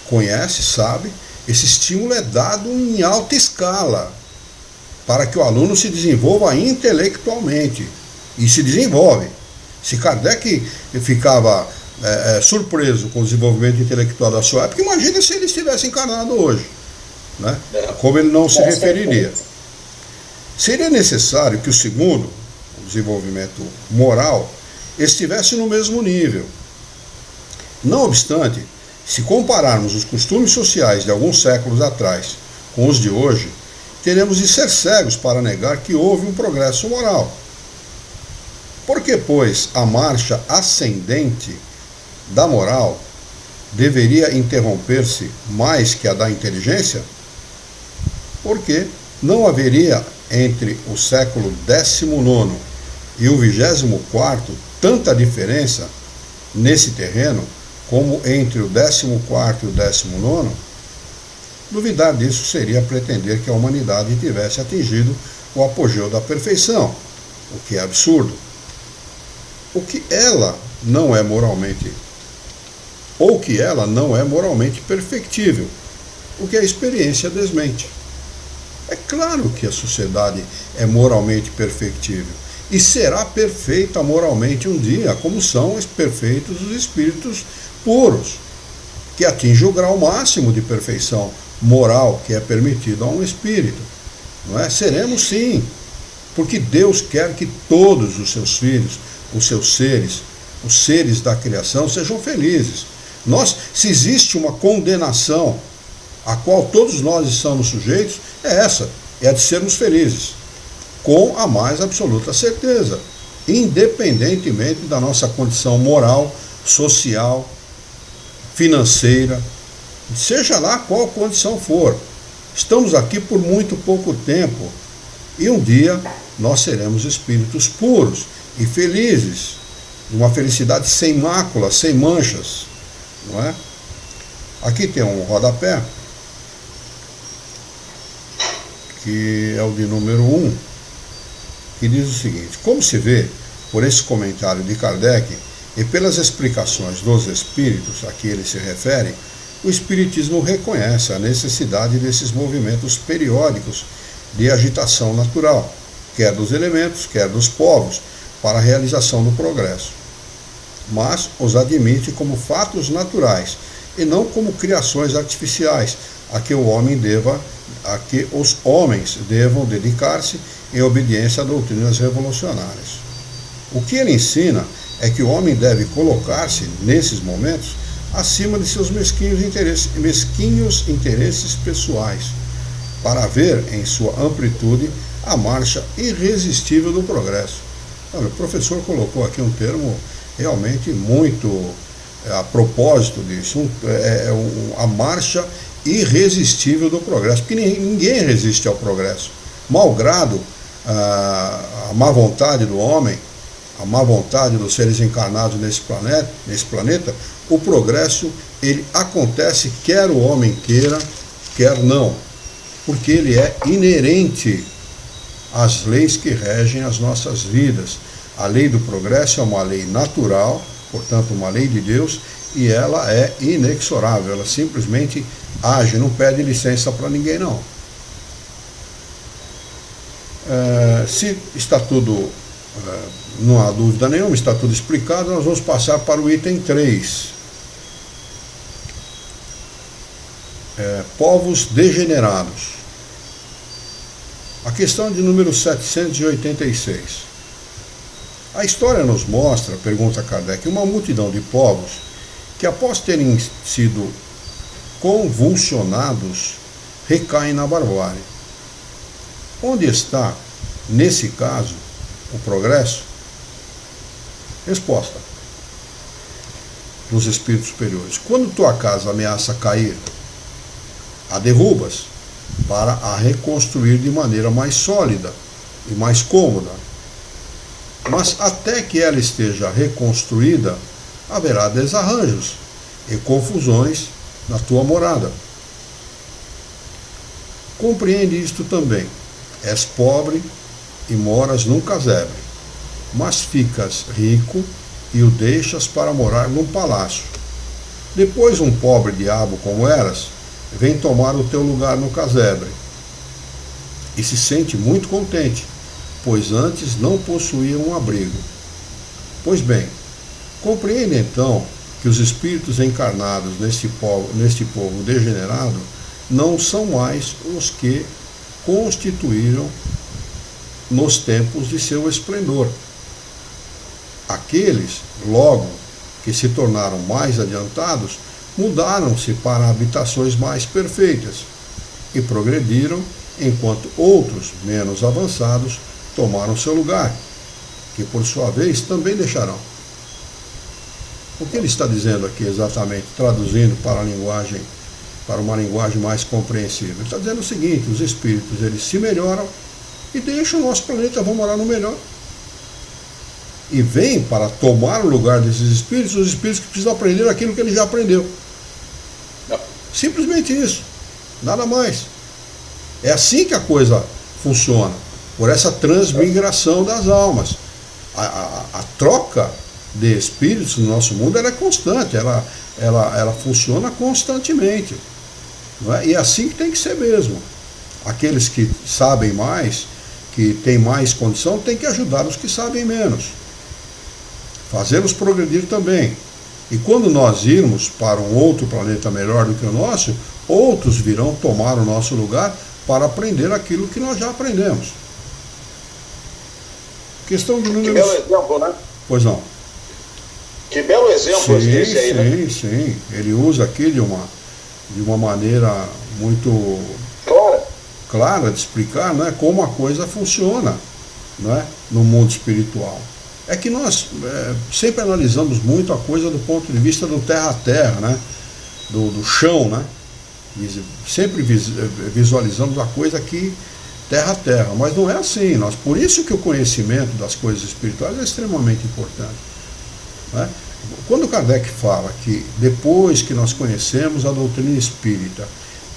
conhece, sabe, esse estímulo é dado em alta escala para que o aluno se desenvolva intelectualmente, e se desenvolve. Se Kardec ficava surpreso com o desenvolvimento intelectual da sua época, imagine se ele estivesse encarnado hoje, né? Como ele não se referiria. Seria necessário que o segundo, o desenvolvimento moral, estivesse no mesmo nível. Não obstante, se compararmos os costumes sociais de alguns séculos atrás com os de hoje, teremos de ser cegos para negar que houve um progresso moral. Por que, pois, a marcha ascendente da moral deveria interromper-se mais que a da inteligência? Porque não haveria entre o século XIX e o 24º tanta diferença nesse terreno como entre o 14º e o 19º? Duvidar disso seria pretender que a humanidade tivesse atingido o apogeu da perfeição, o que é absurdo. O que ela não é moralmente perfectível, o que a experiência desmente. É claro que a sociedade é moralmente perfectível e será perfeita moralmente um dia, como são os perfeitos os espíritos puros, que atingem o grau máximo de perfeição moral que é permitido a um espírito. Não é? Seremos sim, porque Deus quer que todos os seus filhos, os seus seres, os seres da criação sejam felizes. Se existe uma condenação a qual todos nós estamos sujeitos, é a de sermos felizes, com a mais absoluta certeza, independentemente da nossa condição moral, social, financeira, seja lá qual condição for. Estamos aqui por muito pouco tempo e um dia nós seremos espíritos puros e felizes, uma felicidade sem mácula, sem manchas, não é? Aqui tem um rodapé, que é o de número 1, que diz o seguinte: como se vê por esse comentário de Kardec e pelas explicações dos espíritos a que ele se refere, o Espiritismo reconhece a necessidade desses movimentos periódicos de agitação natural, quer dos elementos, quer dos povos, para a realização do progresso. Mas os admite como fatos naturais e não como criações artificiais a que os homens devam dedicar-se em obediência a doutrinas revolucionárias. O que ele ensina é que o homem deve colocar-se, nesses momentos, acima de seus mesquinhos interesses pessoais, para ver em sua amplitude a marcha irresistível do progresso. Olha, o professor colocou aqui um termo realmente muito a propósito disso, a marcha irresistível do progresso, porque ninguém resiste ao progresso. Malgrado a má vontade do homem, a má vontade dos seres encarnados nesse planeta, o progresso ele acontece quer o homem queira, quer não, porque ele é inerente às leis que regem as nossas vidas. A lei do progresso é uma lei natural, portanto uma lei de Deus, e ela é inexorável, ela simplesmente age, não pede licença para ninguém não. Se está tudo, não há dúvida nenhuma, está tudo explicado, nós vamos passar para o item 3. Povos degenerados. A questão de número 786. A história nos mostra, pergunta Kardec, uma multidão de povos que, após terem sido convulsionados, recaem na barbárie. Onde está, nesse caso, o progresso? Resposta: nos espíritos superiores. Quando tua casa ameaça cair, a derrubas para a reconstruir de maneira mais sólida e mais cômoda. Mas até que ela esteja reconstruída, haverá desarranjos e confusões na tua morada. Compreende isto também. És pobre e moras num casebre, mas ficas rico e o deixas para morar num palácio. Depois um pobre diabo como eras, vem tomar o teu lugar no casebre e se sente muito contente, pois antes não possuía um abrigo. Pois bem, compreende então que os espíritos encarnados neste povo degenerado não são mais os que constituíram nos tempos de seu esplendor. Aqueles, logo, que se tornaram mais adiantados, mudaram-se para habitações mais perfeitas e progrediram, enquanto outros, menos avançados, tomaram seu lugar, que por sua vez também deixarão. O que ele está dizendo aqui exatamente, traduzindo para uma linguagem mais compreensível? Ele está dizendo o seguinte: os espíritos, eles se melhoram e deixam o nosso planeta, vão morar no melhor. E vêm para tomar o lugar desses espíritos, os espíritos que precisam aprender aquilo que ele já aprendeu. Simplesmente isso, nada mais. É assim que a coisa funciona, por essa transmigração das almas. A troca de espíritos no nosso mundo, ela é constante, ela funciona constantemente, não é? E é assim que tem que ser mesmo. Aqueles que sabem mais, que têm mais condição, têm que ajudar os que sabem menos, fazê-los progredir também. E quando nós irmos para um outro planeta melhor do que o nosso, outros virão tomar o nosso lugar para aprender aquilo que nós já aprendemos. Questão de números... Que belo exemplo, né? Pois não. Que belo exemplo esse aí, né? Sim. Ele usa aqui de uma maneira muito clara de explicar, né, como a coisa funciona, né, no mundo espiritual. É que nós sempre analisamos muito a coisa do ponto de vista do terra a terra, né, do chão, né? Sempre visualizamos a coisa aqui terra a terra, mas não é assim. Por isso que o conhecimento das coisas espirituais é extremamente importante, né? Quando Kardec fala que depois que nós conhecemos a doutrina espírita,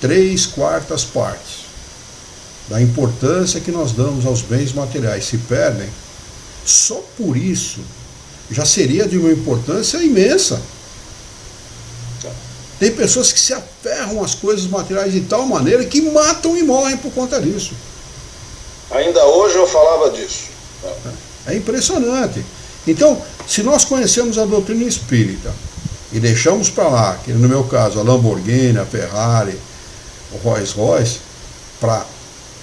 3/4 partes da importância que nós damos aos bens materiais se perdem, só por isso já seria de uma importância imensa. Tem pessoas que se aferram às coisas materiais de tal maneira que matam e morrem por conta disso. Ainda hoje eu falava disso. É impressionante. Então, se nós conhecemos a doutrina espírita e deixamos para lá, que no meu caso a Lamborghini, a Ferrari, o Rolls Royce, para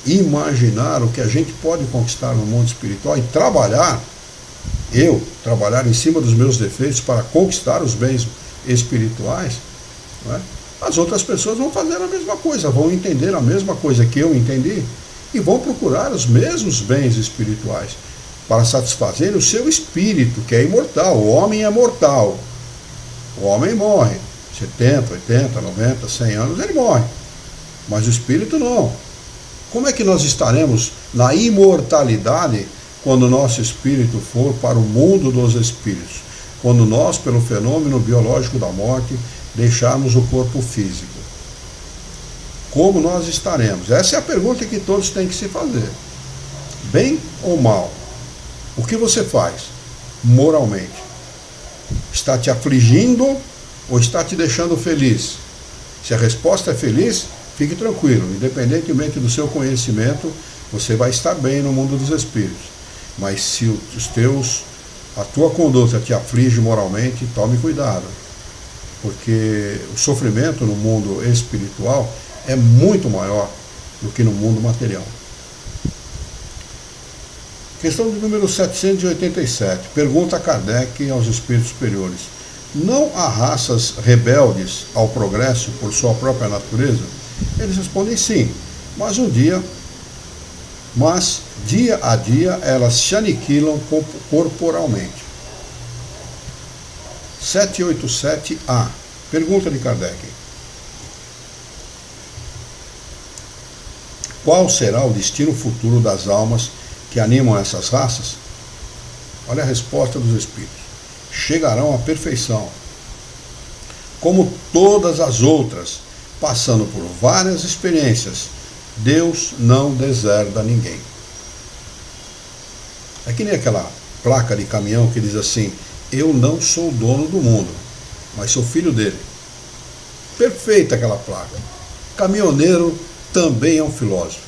imaginar o que a gente pode conquistar no mundo espiritual e trabalhar em cima dos meus defeitos para conquistar os bens espirituais, né? As outras pessoas vão fazer a mesma coisa, vão entender a mesma coisa que eu entendi e vão procurar os mesmos bens espirituais para satisfazer o seu espírito, que é imortal. O homem é mortal. O homem morre. 70, 80, 90, 100 anos, ele morre. Mas o espírito não. Como é que nós estaremos na imortalidade quando o nosso espírito for para o mundo dos espíritos? Quando nós, pelo fenômeno biológico da morte, deixarmos o corpo físico. Como nós estaremos? Essa é a pergunta que todos têm que se fazer. Bem ou mal? O que você faz moralmente? Está te afligindo ou está te deixando feliz? Se a resposta é feliz, fique tranquilo, independentemente do seu conhecimento, você vai estar bem no mundo dos espíritos. Mas se a tua conduta te aflige moralmente, tome cuidado, porque o sofrimento no mundo espiritual é muito maior do que no mundo material. Questão de número 787. Pergunta a Kardec aos espíritos superiores: não há raças rebeldes ao progresso por sua própria natureza? Eles respondem sim, mas dia a dia elas se aniquilam corporalmente. 787A. Pergunta de Kardec: qual será o destino futuro das almas que animam essas raças? Olha a resposta dos espíritos: chegarão à perfeição, como todas as outras, passando por várias experiências. Deus não deserda ninguém. É que nem aquela placa de caminhão que diz assim: eu não sou dono do mundo, mas sou filho dele. Perfeita aquela placa. Caminhoneiro também é um filósofo,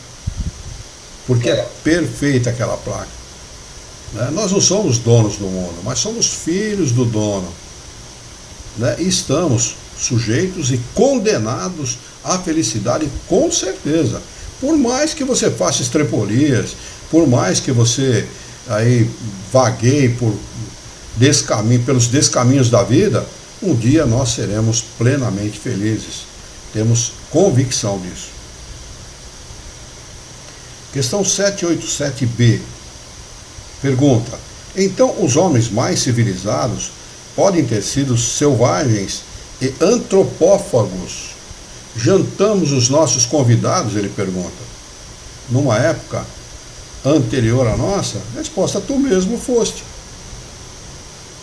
porque é perfeita aquela placa, né? Nós não somos donos do mundo, mas somos filhos do dono, né? E estamos sujeitos e condenados à felicidade, com certeza. Por mais que você faça estrepolias, por mais que você aí vagueie por pelos descaminhos da vida, um dia nós seremos plenamente felizes. Temos convicção disso. Questão 787b. Pergunta: então os homens mais civilizados podem ter sido selvagens e antropófagos? Jantamos os nossos convidados? Ele pergunta. Numa época anterior à nossa? Resposta: tu mesmo foste.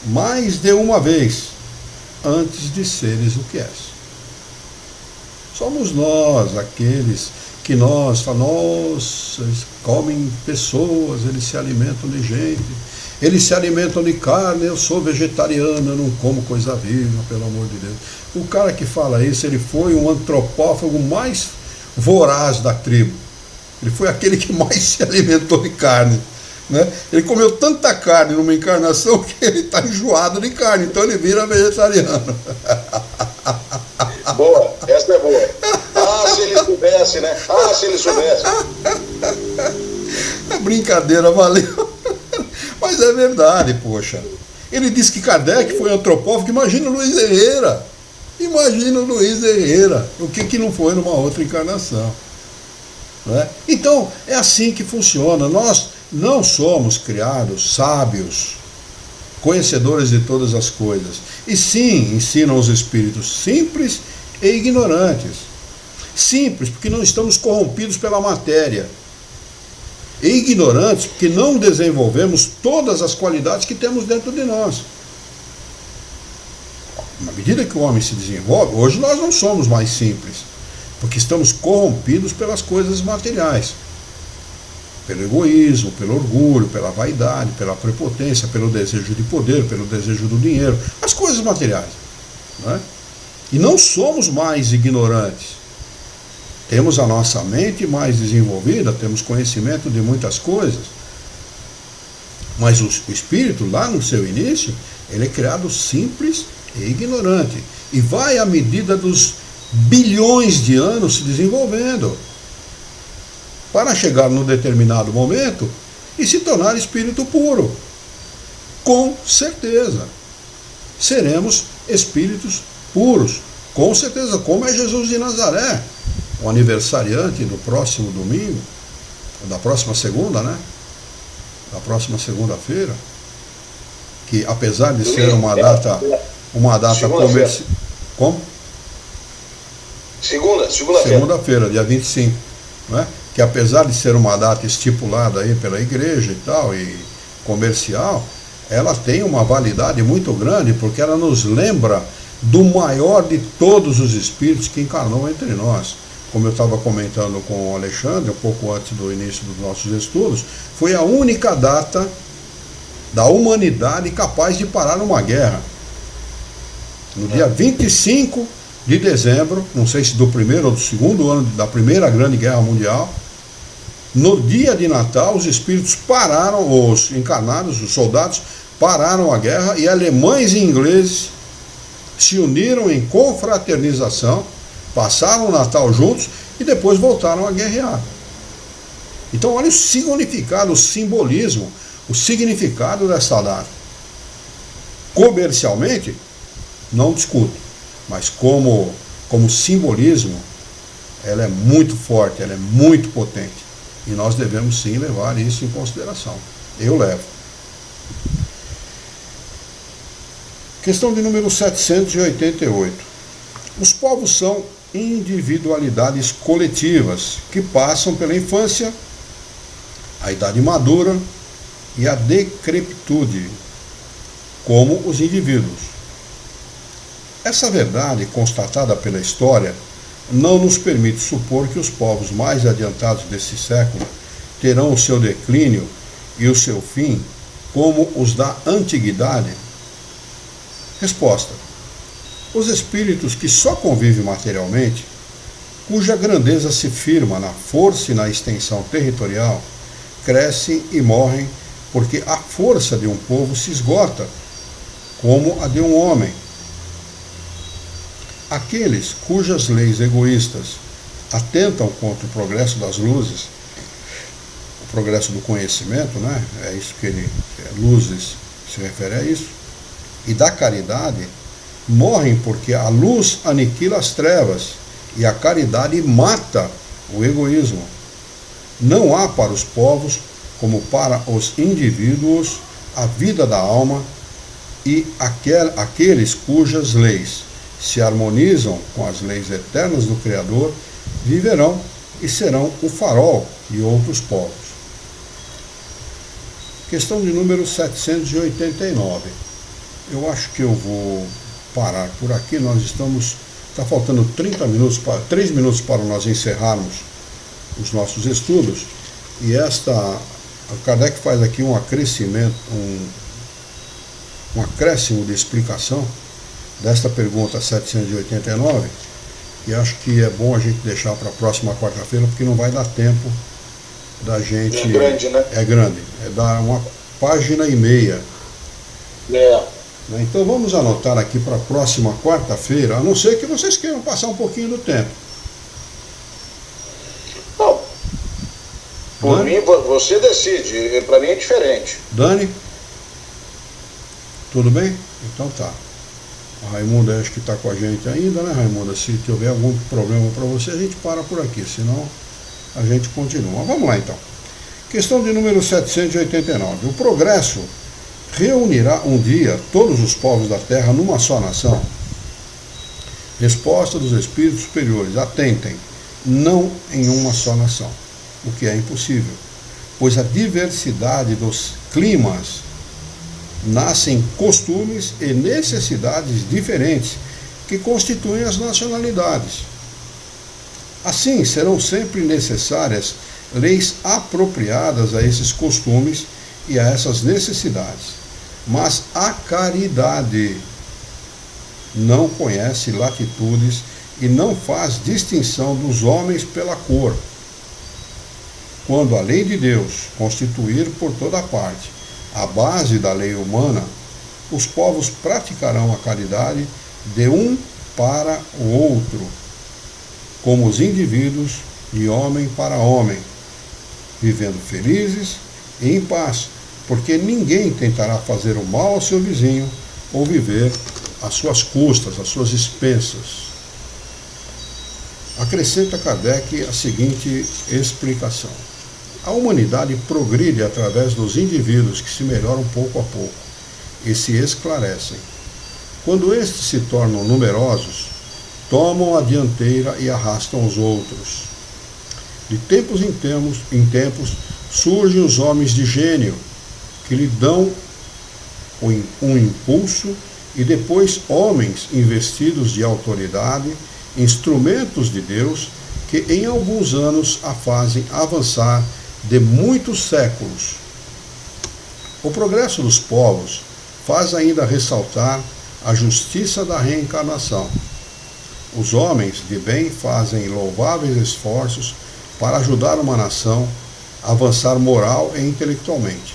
Mais de uma vez, antes de seres o que és. Somos nós, aqueles que nossa, eles comem pessoas, eles se alimentam de gente, eles se alimentam de carne, eu sou vegetariano, eu não como coisa viva, pelo amor de Deus. O cara que fala isso, ele foi um antropófago mais voraz da tribo. Ele foi aquele que mais se alimentou de carne, né? Ele comeu tanta carne numa encarnação que ele está enjoado de carne, então ele vira vegetariano. Boa, essa é boa. Ah, se ele soubesse, né? Ah, se ele soubesse. A brincadeira valeu. Mas é verdade, poxa. Ele disse que Kardec foi antropófago. Imagina o Luiz Herrera. Imagina o Luiz Herrera. O que não foi numa outra encarnação. Não é? Então, é assim que funciona. Nós não somos criados sábios, conhecedores de todas as coisas. E sim, ensinam os espíritos simples e ignorantes. Simples, porque não estamos corrompidos pela matéria. E ignorantes, porque não desenvolvemos todas as qualidades que temos dentro de nós. Na medida que o homem se desenvolve, hoje nós não somos mais simples, porque estamos corrompidos pelas coisas materiais. Pelo egoísmo, pelo orgulho, pela vaidade, pela prepotência, pelo desejo de poder, pelo desejo do dinheiro, as coisas materiais. Não é? E não somos mais ignorantes. Temos a nossa mente mais desenvolvida, temos conhecimento de muitas coisas. Mas o espírito, lá no seu início, ele é criado simples e ignorante. E vai à medida dos bilhões de anos se desenvolvendo, para chegar num determinado momento e se tornar espírito puro. Com certeza. Seremos espíritos puros. Com certeza, como é Jesus de Nazaré, o aniversariante do próximo domingo, da próxima segunda, né? Da próxima segunda-feira, que apesar de ser uma data comercial. Como? Segunda-feira. Segunda-feira, dia 25, né? Que apesar de ser uma data estipulada aí pela igreja e tal, e comercial, ela tem uma validade muito grande, porque ela nos lembra do maior de todos os espíritos que encarnou entre nós. Como eu estava comentando com o Alexandre, um pouco antes do início dos nossos estudos, foi a única data da humanidade capaz de parar uma guerra. No dia 25 de dezembro, não sei se do primeiro ou do segundo ano da Primeira Grande Guerra Mundial, no dia de Natal, os espíritos pararam, os encarnados, os soldados, pararam a guerra e alemães e ingleses se uniram em confraternização, passaram o Natal juntos e depois voltaram a guerrear. Então olha o significado, o simbolismo, o significado dessa data. Comercialmente, não discuto, mas como simbolismo, ela é muito forte, ela é muito potente. E nós devemos sim levar isso em consideração. Eu levo. Questão de número 788. Os povos são individualidades coletivas que passam pela infância, a idade madura e a decrepitude, como os indivíduos. Essa verdade, constatada pela história, não nos permite supor que os povos mais adiantados desse século terão o seu declínio e o seu fim como os da antiguidade. Resposta: os espíritos que só convivem materialmente, cuja grandeza se firma na força e na extensão territorial, crescem e morrem porque a força de um povo se esgota, como a de um homem. Aqueles cujas leis egoístas atentam contra o progresso das luzes, o progresso do conhecimento, né? É isso que luzes se refere a isso. e da caridade morrem porque a luz aniquila as trevas e a caridade mata o egoísmo. Não há para os povos, como para os indivíduos, a vida da alma, e aqueles cujas leis se harmonizam com as leis eternas do Criador viverão e serão o farol de outros povos. Questão de número 789. Eu acho que eu vou parar por aqui. Está faltando 3 minutos para nós encerrarmos os nossos estudos, e Kardec faz aqui um acréscimo de explicação desta pergunta 789, e acho que é bom a gente deixar para a próxima quarta-feira, porque não vai dar tempo da gente... É grande, né? É grande, dá uma página e meia. Então vamos anotar aqui para a próxima quarta-feira, a não ser que vocês queiram passar um pouquinho do tempo. Não. Por mim, você decide. Para mim é diferente. Dani? Tudo bem? Então tá. A Raimunda acho que está com a gente ainda, né, Raimunda? Se tiver algum problema para você, a gente para por aqui, senão a gente continua. Vamos lá então. Questão de número 789. O progresso reunirá um dia todos os povos da Terra numa só nação? Resposta dos espíritos superiores. Atentem, não em uma só nação, o que é impossível, pois a diversidade dos climas nascem costumes e necessidades diferentes que constituem as nacionalidades. Assim, serão sempre necessárias leis apropriadas a esses costumes e a essas necessidades. Mas a caridade não conhece latitudes e não faz distinção dos homens pela cor. Quando a lei de Deus constituir por toda parte a base da lei humana, os povos praticarão a caridade de um para o outro, como os indivíduos de homem para homem, vivendo felizes e em paz, porque ninguém tentará fazer o mal ao seu vizinho ou viver às suas custas, às suas expensas. Acrescenta Kardec a seguinte explicação. A humanidade progride através dos indivíduos que se melhoram pouco a pouco e se esclarecem. Quando estes se tornam numerosos, tomam a dianteira e arrastam os outros. De tempos em tempos surgem os homens de gênio, que lhe dão um impulso, e depois homens investidos de autoridade, instrumentos de Deus, que em alguns anos a fazem avançar de muitos séculos. O progresso dos povos faz ainda ressaltar a justiça da reencarnação. Os homens de bem fazem louváveis esforços para ajudar uma nação a avançar moral e intelectualmente.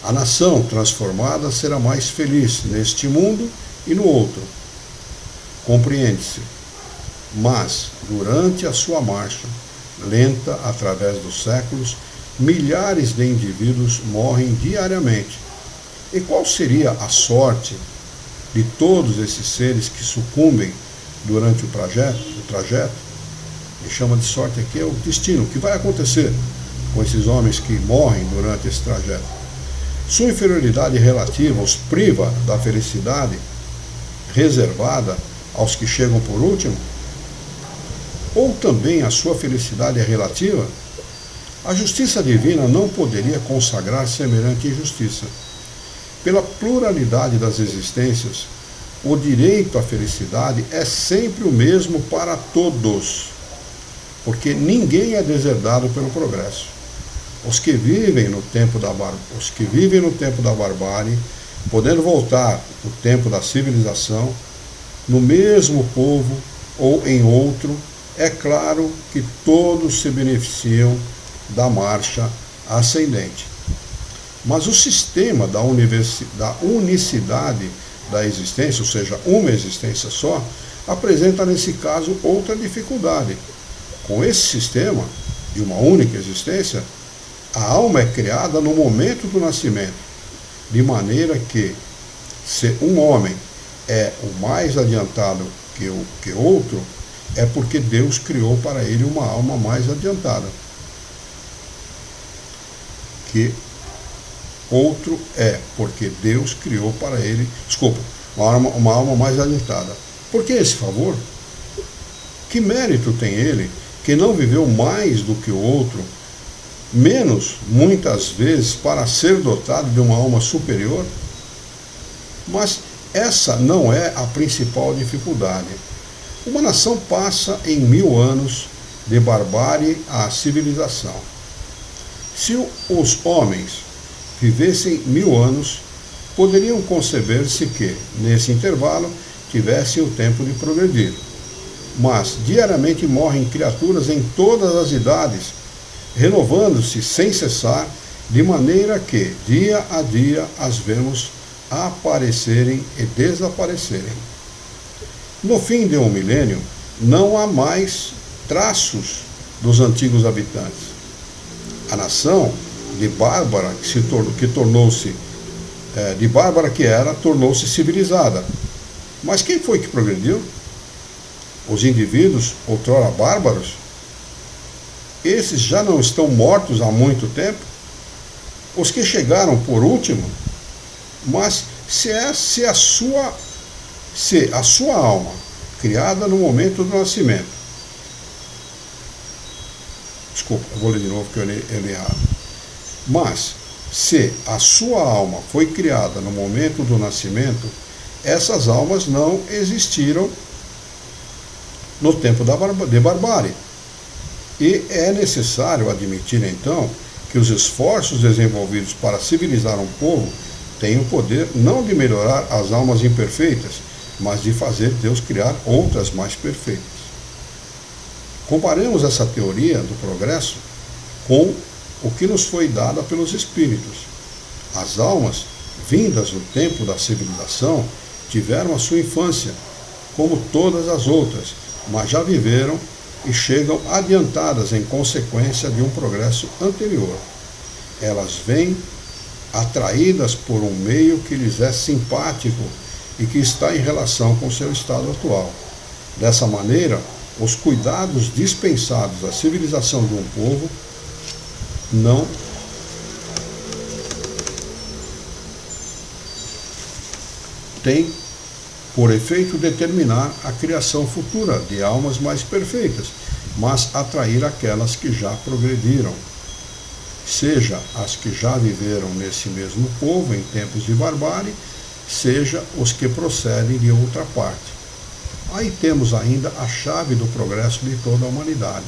A nação transformada será mais feliz neste mundo e no outro. Compreende-se. Mas, durante a sua marcha lenta através dos séculos, milhares de indivíduos morrem diariamente. E qual seria a sorte de todos esses seres que sucumbem durante o trajeto? E chama de sorte aqui é o destino. O que vai acontecer com esses homens que morrem durante esse trajeto? Sua inferioridade relativa os priva da felicidade reservada aos que chegam por último? Ou também a sua felicidade é relativa? A justiça divina não poderia consagrar semelhante injustiça. Pela pluralidade das existências, o direito à felicidade é sempre o mesmo para todos, porque ninguém é deserdado pelo progresso. Os que vivem no tempo da barbárie, podendo voltar no tempo da civilização, no mesmo povo ou em outro, é claro que todos se beneficiam da marcha ascendente. Mas o sistema da unicidade da existência, ou seja, uma existência só, apresenta nesse caso outra dificuldade. Com esse sistema de uma única existência, a alma é criada no momento do nascimento, de maneira que Se um homem é o mais adiantado que outro, é porque Deus criou para ele uma alma mais adiantada que outro, é porque Deus criou para ele, uma alma mais adiantada. Por que esse favor? Que mérito tem ele que não viveu mais do que o outro, menos, muitas vezes, para ser dotado de uma alma superior? Mas essa não é a principal dificuldade. Uma nação passa em 1000 anos de barbárie à civilização. Se os homens vivessem 1000 anos, poderiam conceber-se que, nesse intervalo, tivessem o tempo de progredir. Mas diariamente morrem criaturas em todas as idades, renovando-se sem cessar, de maneira que, dia a dia, as vemos aparecerem e desaparecerem. No fim de um milênio, não há mais traços dos antigos habitantes. A nação de bárbara tornou-se civilizada. Mas quem foi que progrediu? Os indivíduos outrora bárbaros? Esses já não estão mortos há muito tempo? Os que chegaram por último? Mas se a sua alma, criada no momento do nascimento, desculpa, eu vou ler de novo que eu li errado. Mas se a sua alma foi criada no momento do nascimento, essas almas não existiram no tempo de barbárie. E é necessário admitir, então, que os esforços desenvolvidos para civilizar um povo têm o poder não de melhorar as almas imperfeitas, mas de fazer Deus criar outras mais perfeitas. Comparemos essa teoria do progresso com o que nos foi dado pelos Espíritos. As almas, vindas no tempo da civilização, tiveram a sua infância, como todas as outras, mas já viveram e chegam adiantadas em consequência de um progresso anterior. Elas vêm atraídas por um meio que lhes é simpático e que está em relação com seu estado atual. Dessa maneira, os cuidados dispensados à civilização de um povo não têm por efeito determinar a criação futura de almas mais perfeitas, mas atrair aquelas que já progrediram, seja as que já viveram nesse mesmo povo em tempos de barbárie, seja os que procedem de outra parte. Aí temos ainda a chave do progresso de toda a humanidade.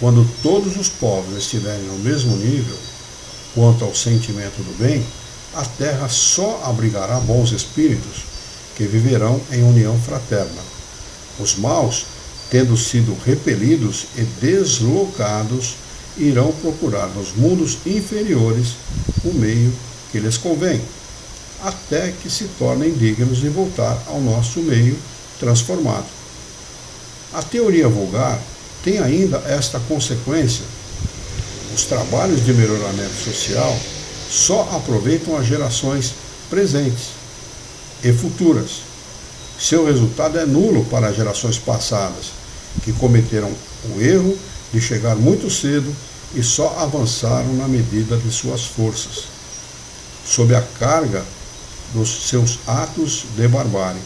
Quando todos os povos estiverem no mesmo nível quanto ao sentimento do bem, a terra só abrigará bons espíritos que viverão em união fraterna. Os maus, tendo sido repelidos e deslocados, irão procurar nos mundos inferiores o meio que lhes convém, até que se tornem dignos de voltar ao nosso meio transformado. A teoria vulgar tem ainda esta consequência: os trabalhos de melhoramento social só aproveitam as gerações presentes e futuras. Seu resultado é nulo para as gerações passadas, que cometeram o erro de chegar muito cedo e só avançaram na medida de suas forças, sob a carga dos seus atos de barbárie.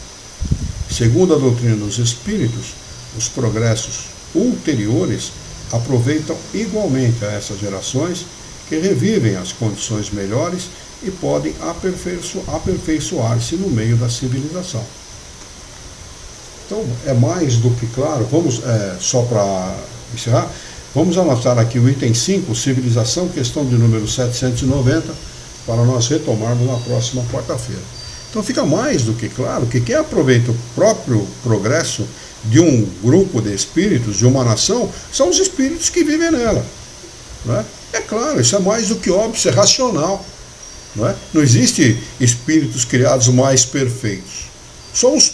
Segundo a doutrina dos espíritos, os progressos ulteriores aproveitam igualmente a essas gerações que revivem as condições melhores e podem aperfeiçoar-se no meio da civilização. Então, é mais do que claro. Só para encerrar, vamos anotar aqui o item 5, civilização, questão de número 790, para nós retomarmos na próxima quarta-feira. Então fica mais do que claro que quem aproveita o próprio progresso de um grupo de espíritos, de uma nação, são os espíritos que vivem nela. Não é? É claro, isso é mais do que óbvio, isso é racional. Não é? Não existe espíritos criados mais perfeitos. Somos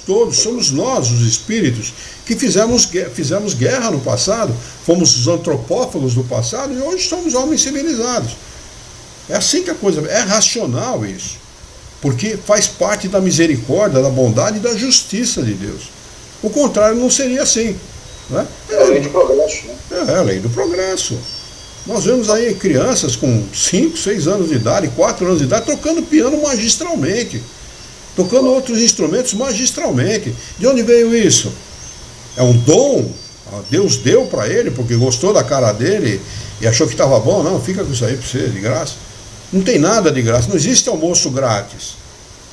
nós, os espíritos, que fizemos guerra no passado, fomos os antropófagos do passado e hoje somos homens civilizados. É assim que a coisa é racional isso. porque faz parte da misericórdia, da bondade e da justiça de Deus. O contrário não seria assim. Né? É a lei do progresso. Né? É a lei do progresso. Nós vemos aí crianças com 5, 6 anos de idade, 4 anos de idade, tocando piano magistralmente, tocando outros instrumentos magistralmente. De onde veio isso? É um dom? Deus deu para ele porque gostou da cara dele e achou que estava bom? Não, fica com isso aí para você, de graça. Não tem nada de graça, não existe almoço grátis.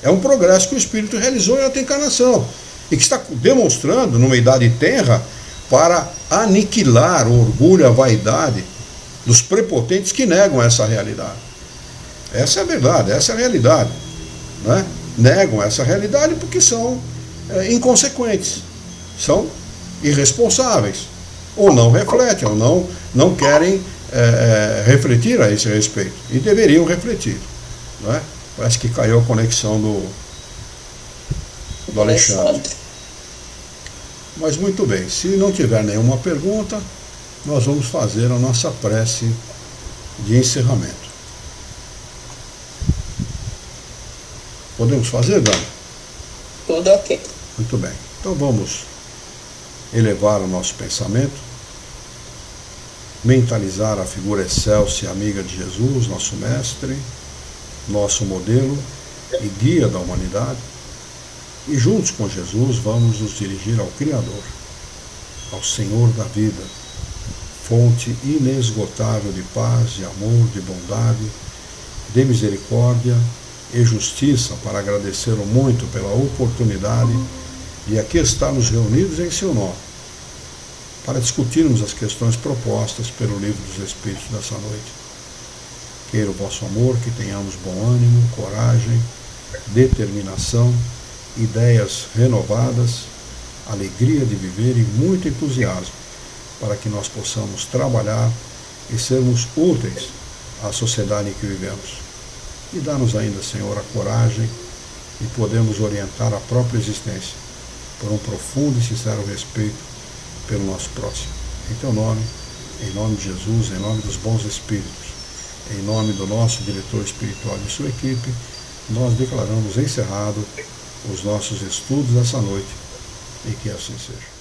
É um progresso que o Espírito realizou em outra encarnação e que está demonstrando numa idade tenra para aniquilar o orgulho, a vaidade dos prepotentes que negam essa realidade. Essa é a verdade, essa é a realidade. Né? Negam essa realidade porque são inconsequentes, são irresponsáveis, ou não refletem, ou não querem refletir a esse respeito, e deveriam refletir. Não é? Parece que caiu a conexão do Alexandre. Mas muito bem, se não tiver nenhuma pergunta, nós vamos fazer a nossa prece de encerramento. Podemos fazer, Dani? Tudo ok. Muito bem. Então vamos elevar o nosso pensamento, mentalizar a figura excelsa e amiga de Jesus, nosso mestre, nosso modelo e guia da humanidade, e juntos com Jesus vamos nos dirigir ao Criador, ao Senhor da vida, fonte inesgotável de paz, de amor, de bondade, de misericórdia e justiça, para agradecê-lo muito pela oportunidade de aqui estarmos reunidos em seu nome, para discutirmos as questões propostas pelo Livro dos Espíritos dessa noite. Queira o vosso amor que tenhamos bom ânimo, coragem, determinação, ideias renovadas, alegria de viver e muito entusiasmo, para que nós possamos trabalhar e sermos úteis à sociedade em que vivemos. E dá-nos ainda, Senhor, a coragem de podermos orientar a própria existência por um profundo e sincero respeito pelo nosso próximo. Em teu nome, em nome de Jesus, em nome dos bons espíritos, em nome do nosso diretor espiritual e de sua equipe, nós declaramos encerrado os nossos estudos dessa noite, e que assim seja.